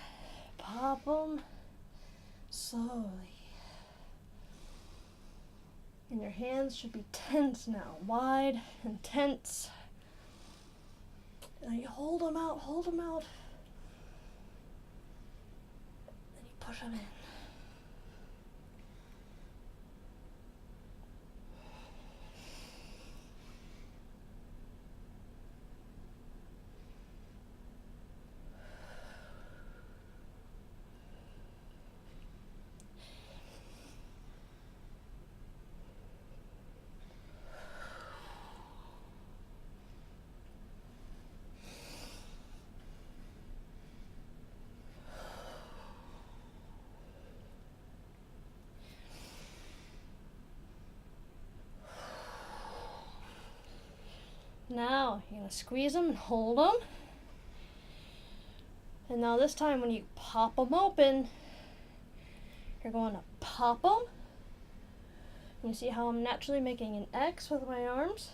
pop them slowly. And your hands should be tense now, wide and tense. And you hold them out, then you push them in. Now, you're going to squeeze them and hold them. And now this time when you pop them open, you're going to pop them. You see how I'm naturally making an X with my arms?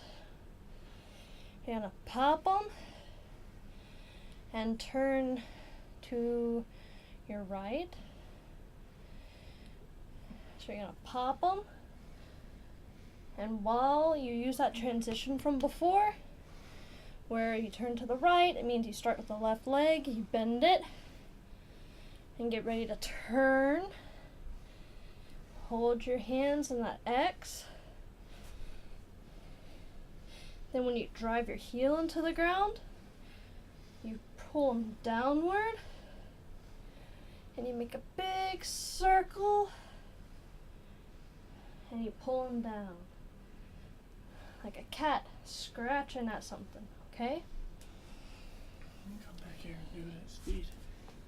You're going to pop them and turn to your right. So you're going to pop them. And while you use that transition from before, where you turn to the right, it means you start with the left leg, you bend it, and get ready to turn. Hold your hands in that X. Then when you drive your heel into the ground, you pull them downward, and you make a big circle, and you pull them down. Like a cat scratching at something, okay? Come back here and do it at speed.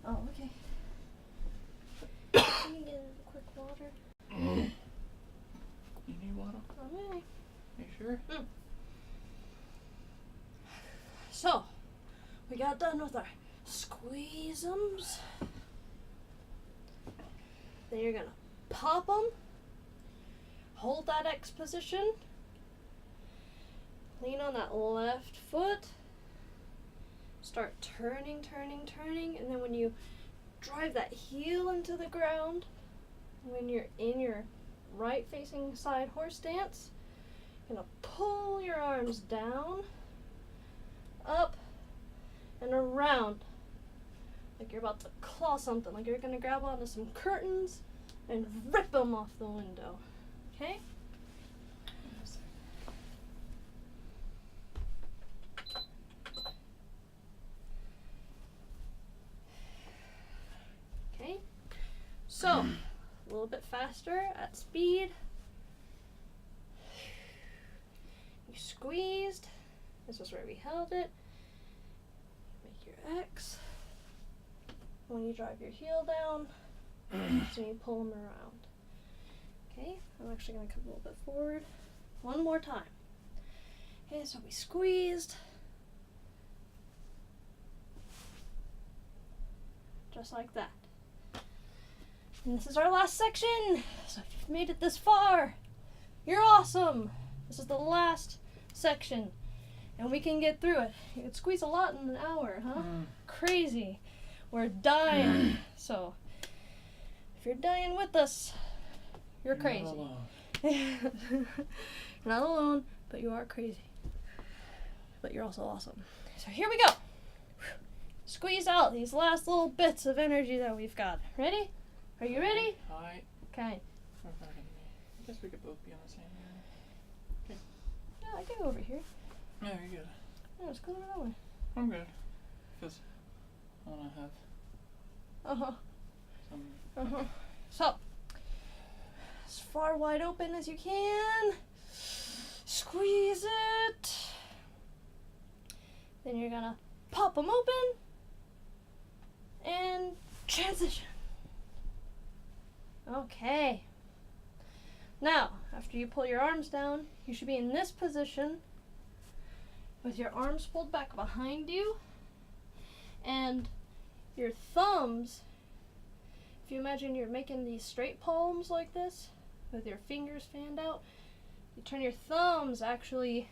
Oh, okay. Let me get a quick water. You need water? Okay. You sure? So, we got done with our squeeze-ums. Then you're gonna pop them. Hold that X position. Lean on that left foot. Start turning, turning, turning. And then when you drive that heel into the ground, when you're in your right facing side horse stance, you're gonna pull your arms down, up, and around. Like you're about to claw something, like you're gonna grab onto some curtains and rip them off the window. Okay? Okay. So, a little bit faster at speed. You squeezed. This is where we held it. Make your X. When you drive your heel down, so you pull them around. Okay, I'm actually going to come a little bit forward. One more time. Okay, so we squeezed. Just like that. And this is our last section. So if you've made it this far, you're awesome. This is the last section. And we can get through it. You can squeeze a lot in an hour, huh? Crazy. We're dying. So if you're dying with us, you're crazy. Not alone. You're not alone, but you are crazy. But you're also awesome. So here we go. Squeeze out these last little bits of energy that we've got. Ready? Are you ready? Hi. Okay. I guess we could both be on the same area. Okay. Yeah, I can go over here. No, you're good. Yeah, let's go over that way. I'm good. Because I want to have Uh-huh. some... Uh-huh. So, as far wide open as you can. Squeeze it. Then you're gonna pop them open. And transition. Okay. Now, after you pull your arms down, you should be in this position with your arms pulled back behind you and your thumbs, if you imagine you're making these straight palms like this with your fingers fanned out, you turn your thumbs actually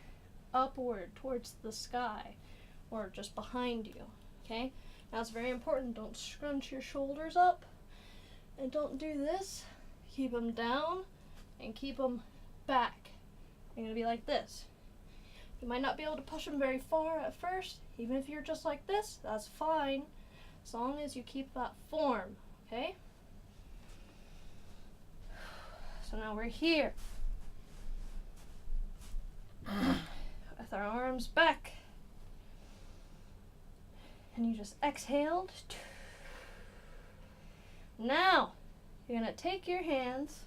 upward towards the sky or just behind you, okay? Now it's very important, don't scrunch your shoulders up and don't do this. Keep them down and keep them back. You're going to be like this. You might not be able to push them very far at first. Even if you're just like this, that's fine. As long as you keep that form, okay? So now we're here. With our arms back. And you just exhaled. Now, you're going to take your hands,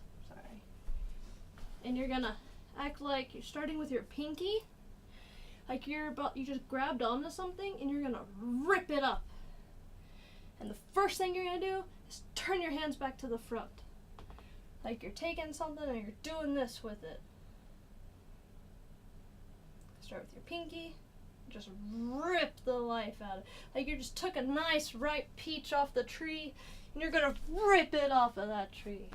and you're going to act like you're starting with your pinky. Like you just grabbed onto something and you're gonna rip it up. And the first thing you're gonna do is turn your hands back to the front. Like you're taking something and you're doing this with it. Start with your pinky. Just rip the life out of it. Like you just took a nice ripe peach off the tree and you're gonna rip it off of that tree.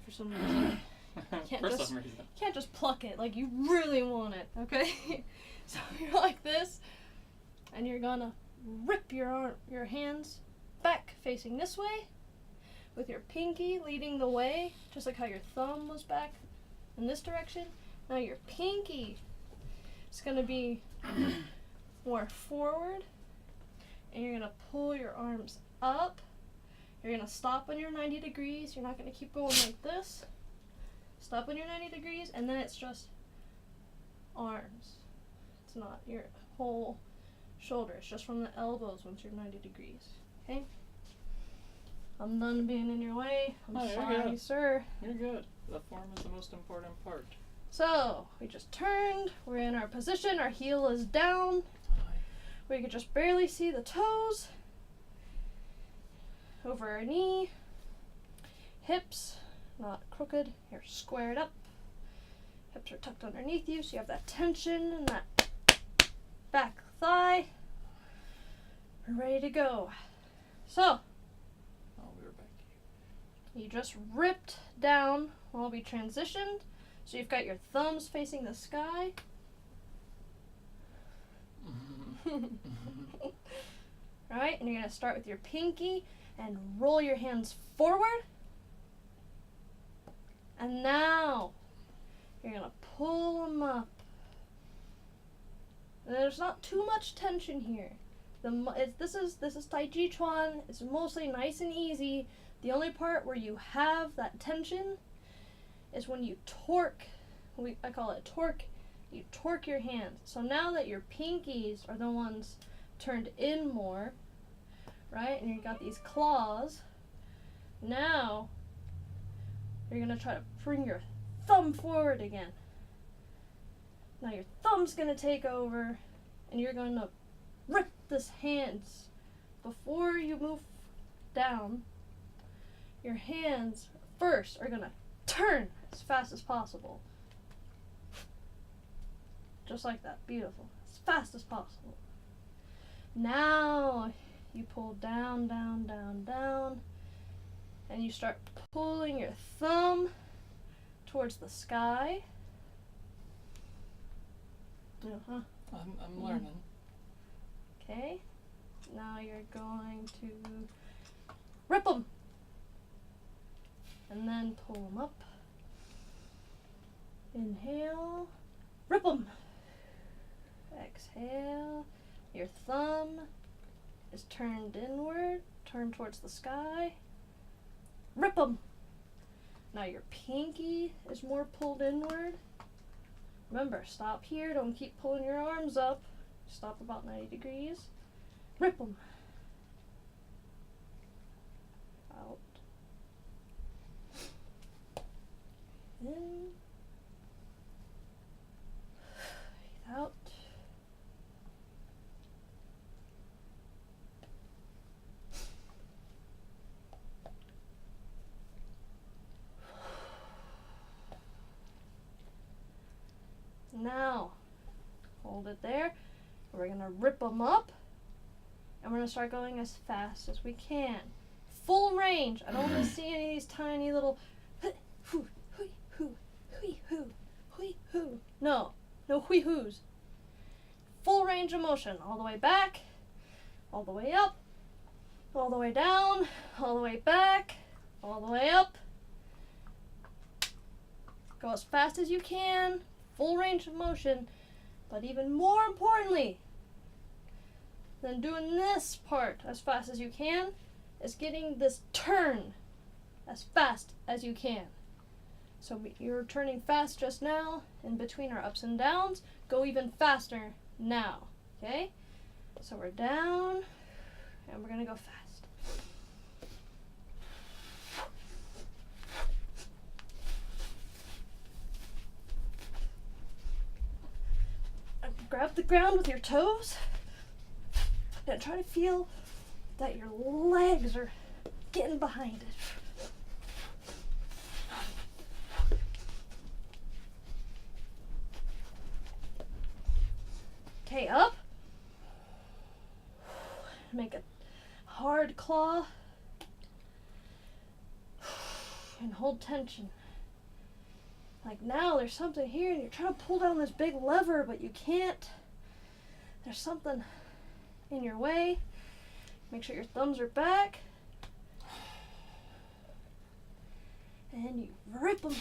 For some reason. Can't just pluck it, like you really want it, okay? So you're like this, and you're gonna rip your hands back facing this way, with your pinky leading the way, just like how your thumb was back in this direction. Now your pinky is gonna be more forward, and you're gonna pull your arms up. You're gonna stop when you're 90 degrees. You're not gonna keep going like this. Stop when you're 90 degrees, and then it's just arms. It's not your whole shoulder. It's just from the elbows once you're 90 degrees. Okay? I'm done being in your way. I'm sorry, sir. You're good. The form is the most important part. So, we just turned. We're in our position. Our heel is down. We can just barely see the toes. Over our knee. Hips. Not crooked, you're squared up. Hips are tucked underneath you, so you have that tension in that back thigh. We're ready to go. So, we were back to you. just ripped down while we transitioned. So you've got your thumbs facing the sky. Right, and you're going to start with your pinky and roll your hands forward. And now you're going to pull them up. And there's not too much tension here. This is Tai Chi Chuan. It's mostly nice and easy. The only part where you have that tension is when you torque. I call it torque. You torque your hands. So now that your pinkies are the ones turned in more, right? And you got these claws. Now you're gonna try to bring your thumb forward again. Now your thumb's gonna take over, and you're gonna rip this hands. Before you move down, your hands first are gonna turn as fast as possible. Just like that, beautiful, as fast as possible. Now you pull down, down, down, down, and you start pulling your thumb towards the sky. Uh-huh. I'm learning. Okay, now you're going to rip them, and then pull them up. Inhale, rip them. Exhale, your thumb is turned inward, turned towards the sky. Rip them. Now your pinky is more pulled inward. Remember, stop here, don't keep pulling your arms up. Stop about 90 degrees. Rip them. Out. In. Breathe out. Now, hold it there. We're going to rip them up, and we're going to start going as fast as we can. Full range. I don't want to see any of these tiny little no hui-hoos. Full range of motion, all the way back, all the way up, all the way down, all the way back, all the way up. Go as fast as you can. Full range of motion, but even more importantly than doing this part as fast as you can is getting this turn as fast as you can. So you're turning fast just now in between our ups and downs. Go even faster now, okay? So we're down, and we're gonna go fast. Grab the ground with your toes and try to feel that your legs are getting behind it. Okay, up. Make a hard claw and hold tension. Like now there's something here and you're trying to pull down this big lever, but you can't. There's something in your way. Make sure your thumbs are back. And you rip them.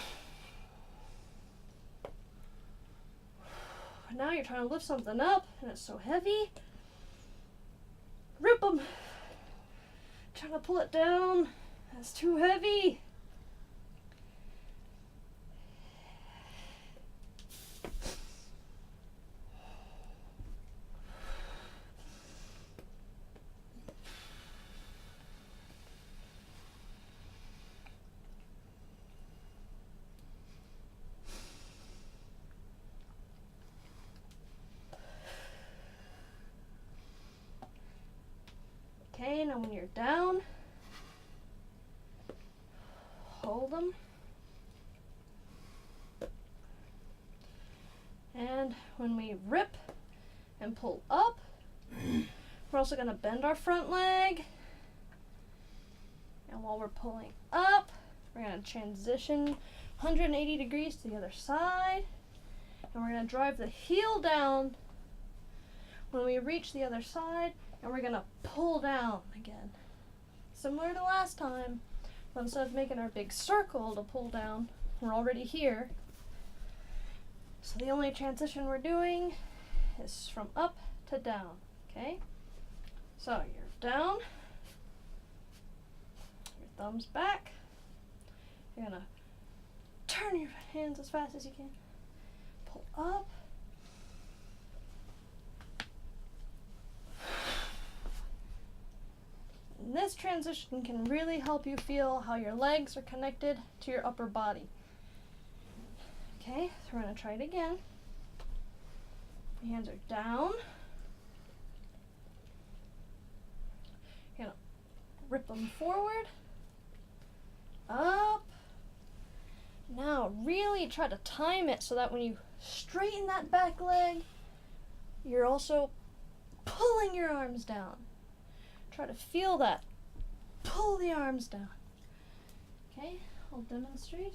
Now you're trying to lift something up and it's so heavy. Rip them. Trying to pull it down. That's too heavy. Okay, now when you're down, hold them. And when we rip and pull up, we're also going to bend our front leg. And while we're pulling up, We're going to transition 180 degrees to the other side. And we're going to drive the heel down when we reach the other side. And we're going to pull down again. Similar to last time, but instead of making our big circle to pull down, we're already here. So the only transition we're doing is from up to down, okay? So you're down, your thumbs back. You're gonna turn your hands as fast as you can. Pull up. And this transition can really help you feel how your legs are connected to your upper body. Okay, so we're going to try it again. Your hands are down. You're going to rip them forward. Up. Now really try to time it so that when you straighten that back leg, you're also pulling your arms down. Try to feel that. Pull the arms down. Okay, I'll demonstrate.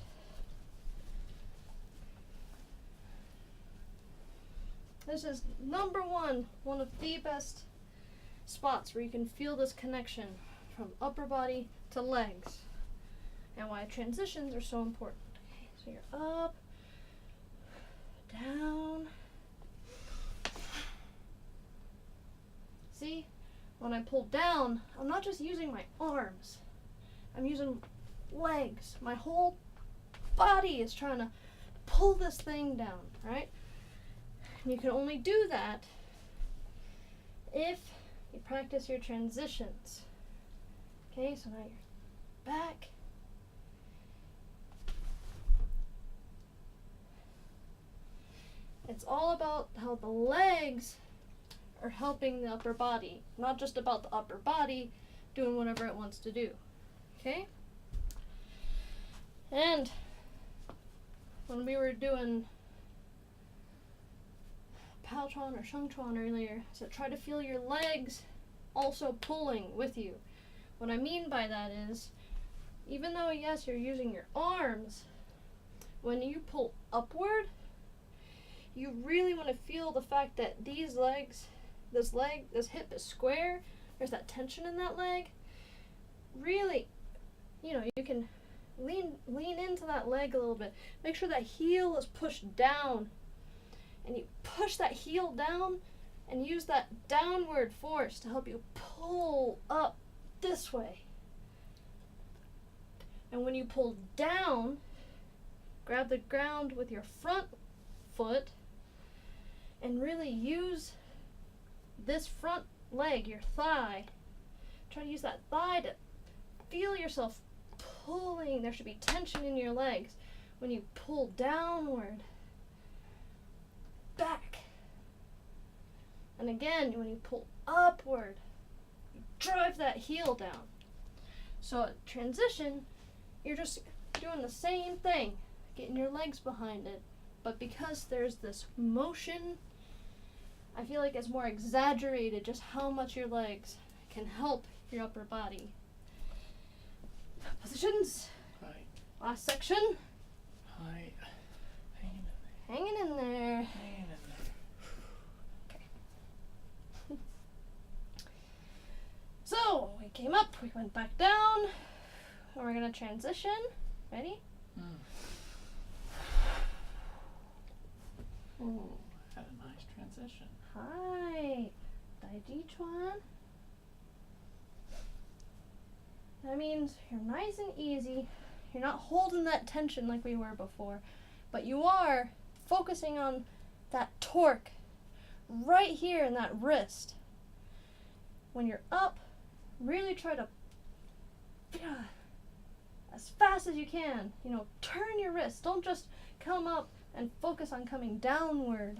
This is number one of the best spots where you can feel this connection from upper body to legs, and why transitions are so important. Okay, so you're up, down. See, when I pull down, I'm not just using my arms, I'm using legs. My whole body is trying to pull this thing down, right? And you can only do that if you practice your transitions. Okay, so now you're back. It's all about how the legs are helping the upper body, not just about the upper body doing whatever it wants to do. Okay? And when we were doing Paotron or Shengchuan earlier, so try to feel your legs also pulling with you. What I mean by that is, even though yes, you're using your arms, when you pull upward, you really want to feel the fact that these legs, this hip is square, there's that tension in that leg. Really, you can lean into that leg a little bit. Make sure that heel is pushed down. And you push that heel down and use that downward force to help you pull up this way. And when you pull down, grab the ground with your front foot and really use this front leg, your thigh. Try to use that thigh to feel yourself pulling. There should be tension in your legs when you pull downward. Back. And again, when you pull upward, you drive that heel down. So at transition, you're just doing the same thing, getting your legs behind it. But because there's this motion, I feel like it's more exaggerated just how much your legs can help your upper body. Positions. Hi. Last section. Hi. Hanging in there. Okay. So, we came up, we went back down, and we're going to transition. Ready? Ooh, had a nice transition. Hi. Dai Ji Chuan. That means you're nice and easy. You're not holding that tension like we were before, but you are focusing on that torque right here in that wrist. When you're up, really try to as fast as you can, turn your wrist. Don't just come up and focus on coming downward.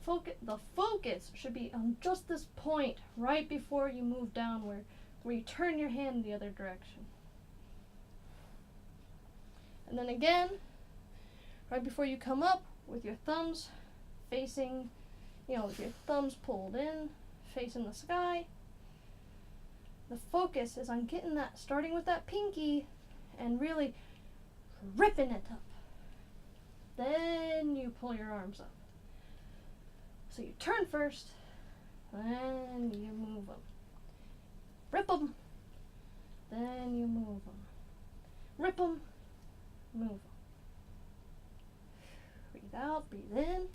The focus should be on just this point right before you move downward, where you turn your hand the other direction. And then again, right before you come up, with your thumbs facing, with your thumbs pulled in, facing the sky. The focus is on getting that, starting with that pinky, and really ripping it up. Then you pull your arms up. So you turn first, then you move them. Rip them, then you move them. Rip them, move them. Breathe out, breathe in.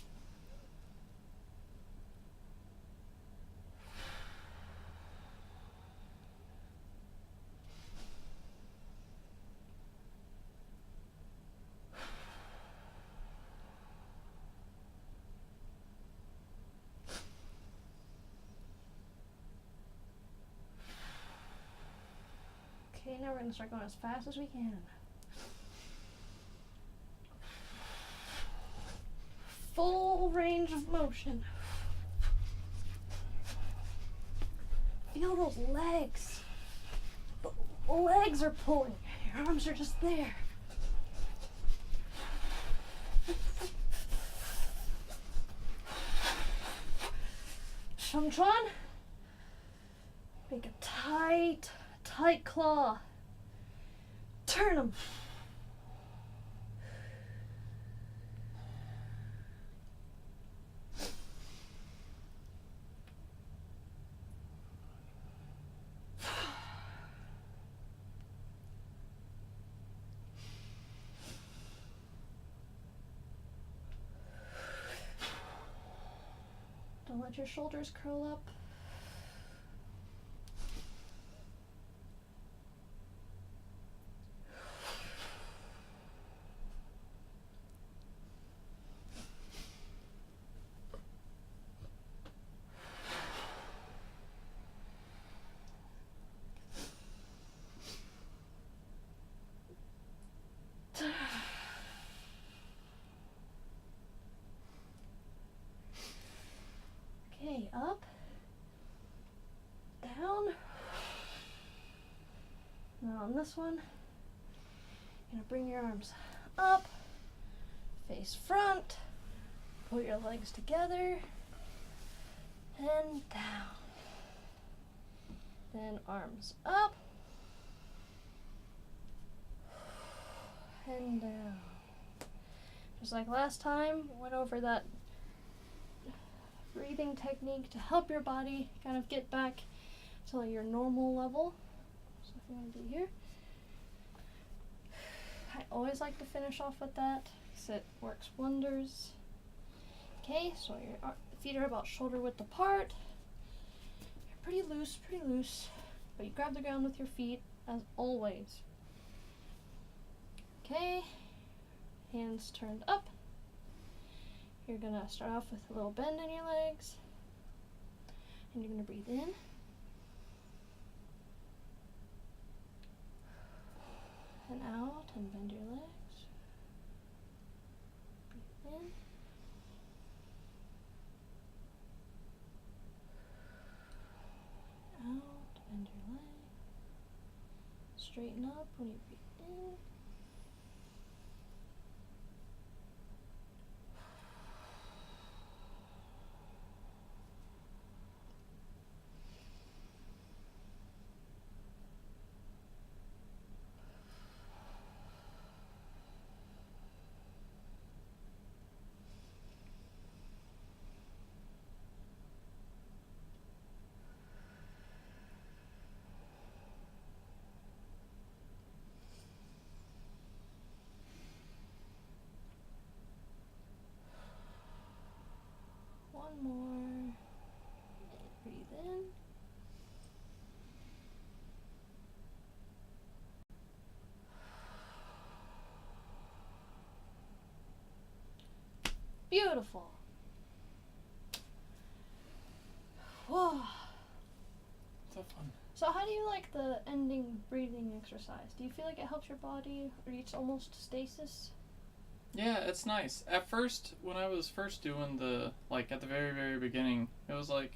Okay, now we're going to start going as fast as we can. Full range of motion. Feel those legs. The legs are pulling. Your arms are just there. Shungchuan. Make a tight claw. Turn them. Don't let your shoulders curl up. Okay, up, down. Now on this one, you're gonna bring your arms up, face front, pull your legs together, and down. Then arms up, and down. Just like last time, went over that breathing technique to help your body kind of get back to your normal level. So if you want to do here, I always like to finish off with that because it works wonders. Okay, so your feet are about shoulder width apart. You're pretty loose, but you grab the ground with your feet as always. Okay, hands turned up. You're gonna start off with a little bend in your legs, and you're gonna breathe in, and out, and bend your legs. Breathe in, out, bend your legs. Straighten up when you breathe in. One more. Breathe in. Beautiful. Whoa. So fun. So how do you like the ending breathing exercise? Do you feel like it helps your body reach almost stasis? Yeah, it's nice. At first, when I was first doing the, like, at the very, very beginning, it was like,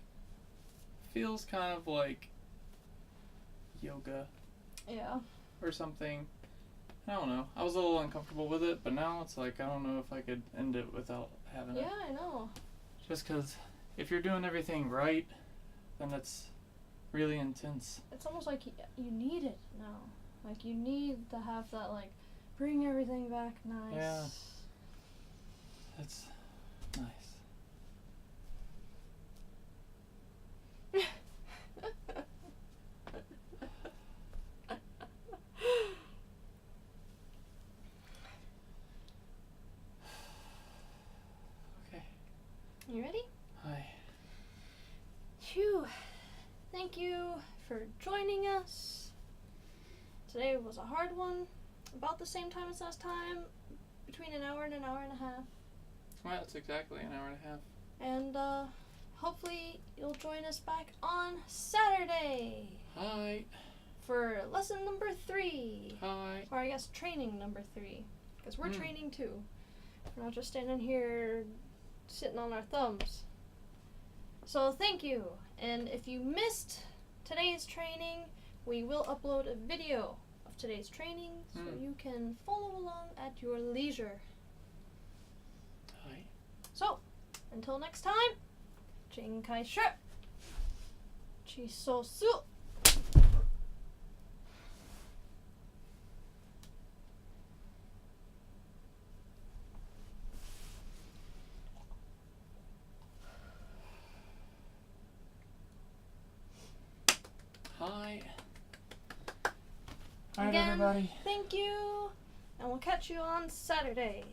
feels kind of like yoga Yeah. or something. I don't know. I was a little uncomfortable with it, but now it's like, I don't know if I could end it without having it. Yeah, I know. Just because if you're doing everything right, then it's really intense. It's almost like you need it now. Like you need to have that like Bring everything back nice. Yeah. That's nice. Okay. You ready? Hi. Phew. Thank you for joining us. Today was a hard one. About the same time as last time. Between an hour and a half. Well, it's exactly an hour and a half. And hopefully you'll join us back on Saturday Hi. for lesson number 3. Hi. Or I guess training number 3. Because we're training too. We're not just standing here sitting on our thumbs. So thank you. And if you missed today's training, we will upload a video of today's training so you can follow along at your leisure. Hi. So, until next time, Jing Kai Shi, Chi So Su. Hi. All right, Again, everybody. thank you, and we'll catch you on Saturday.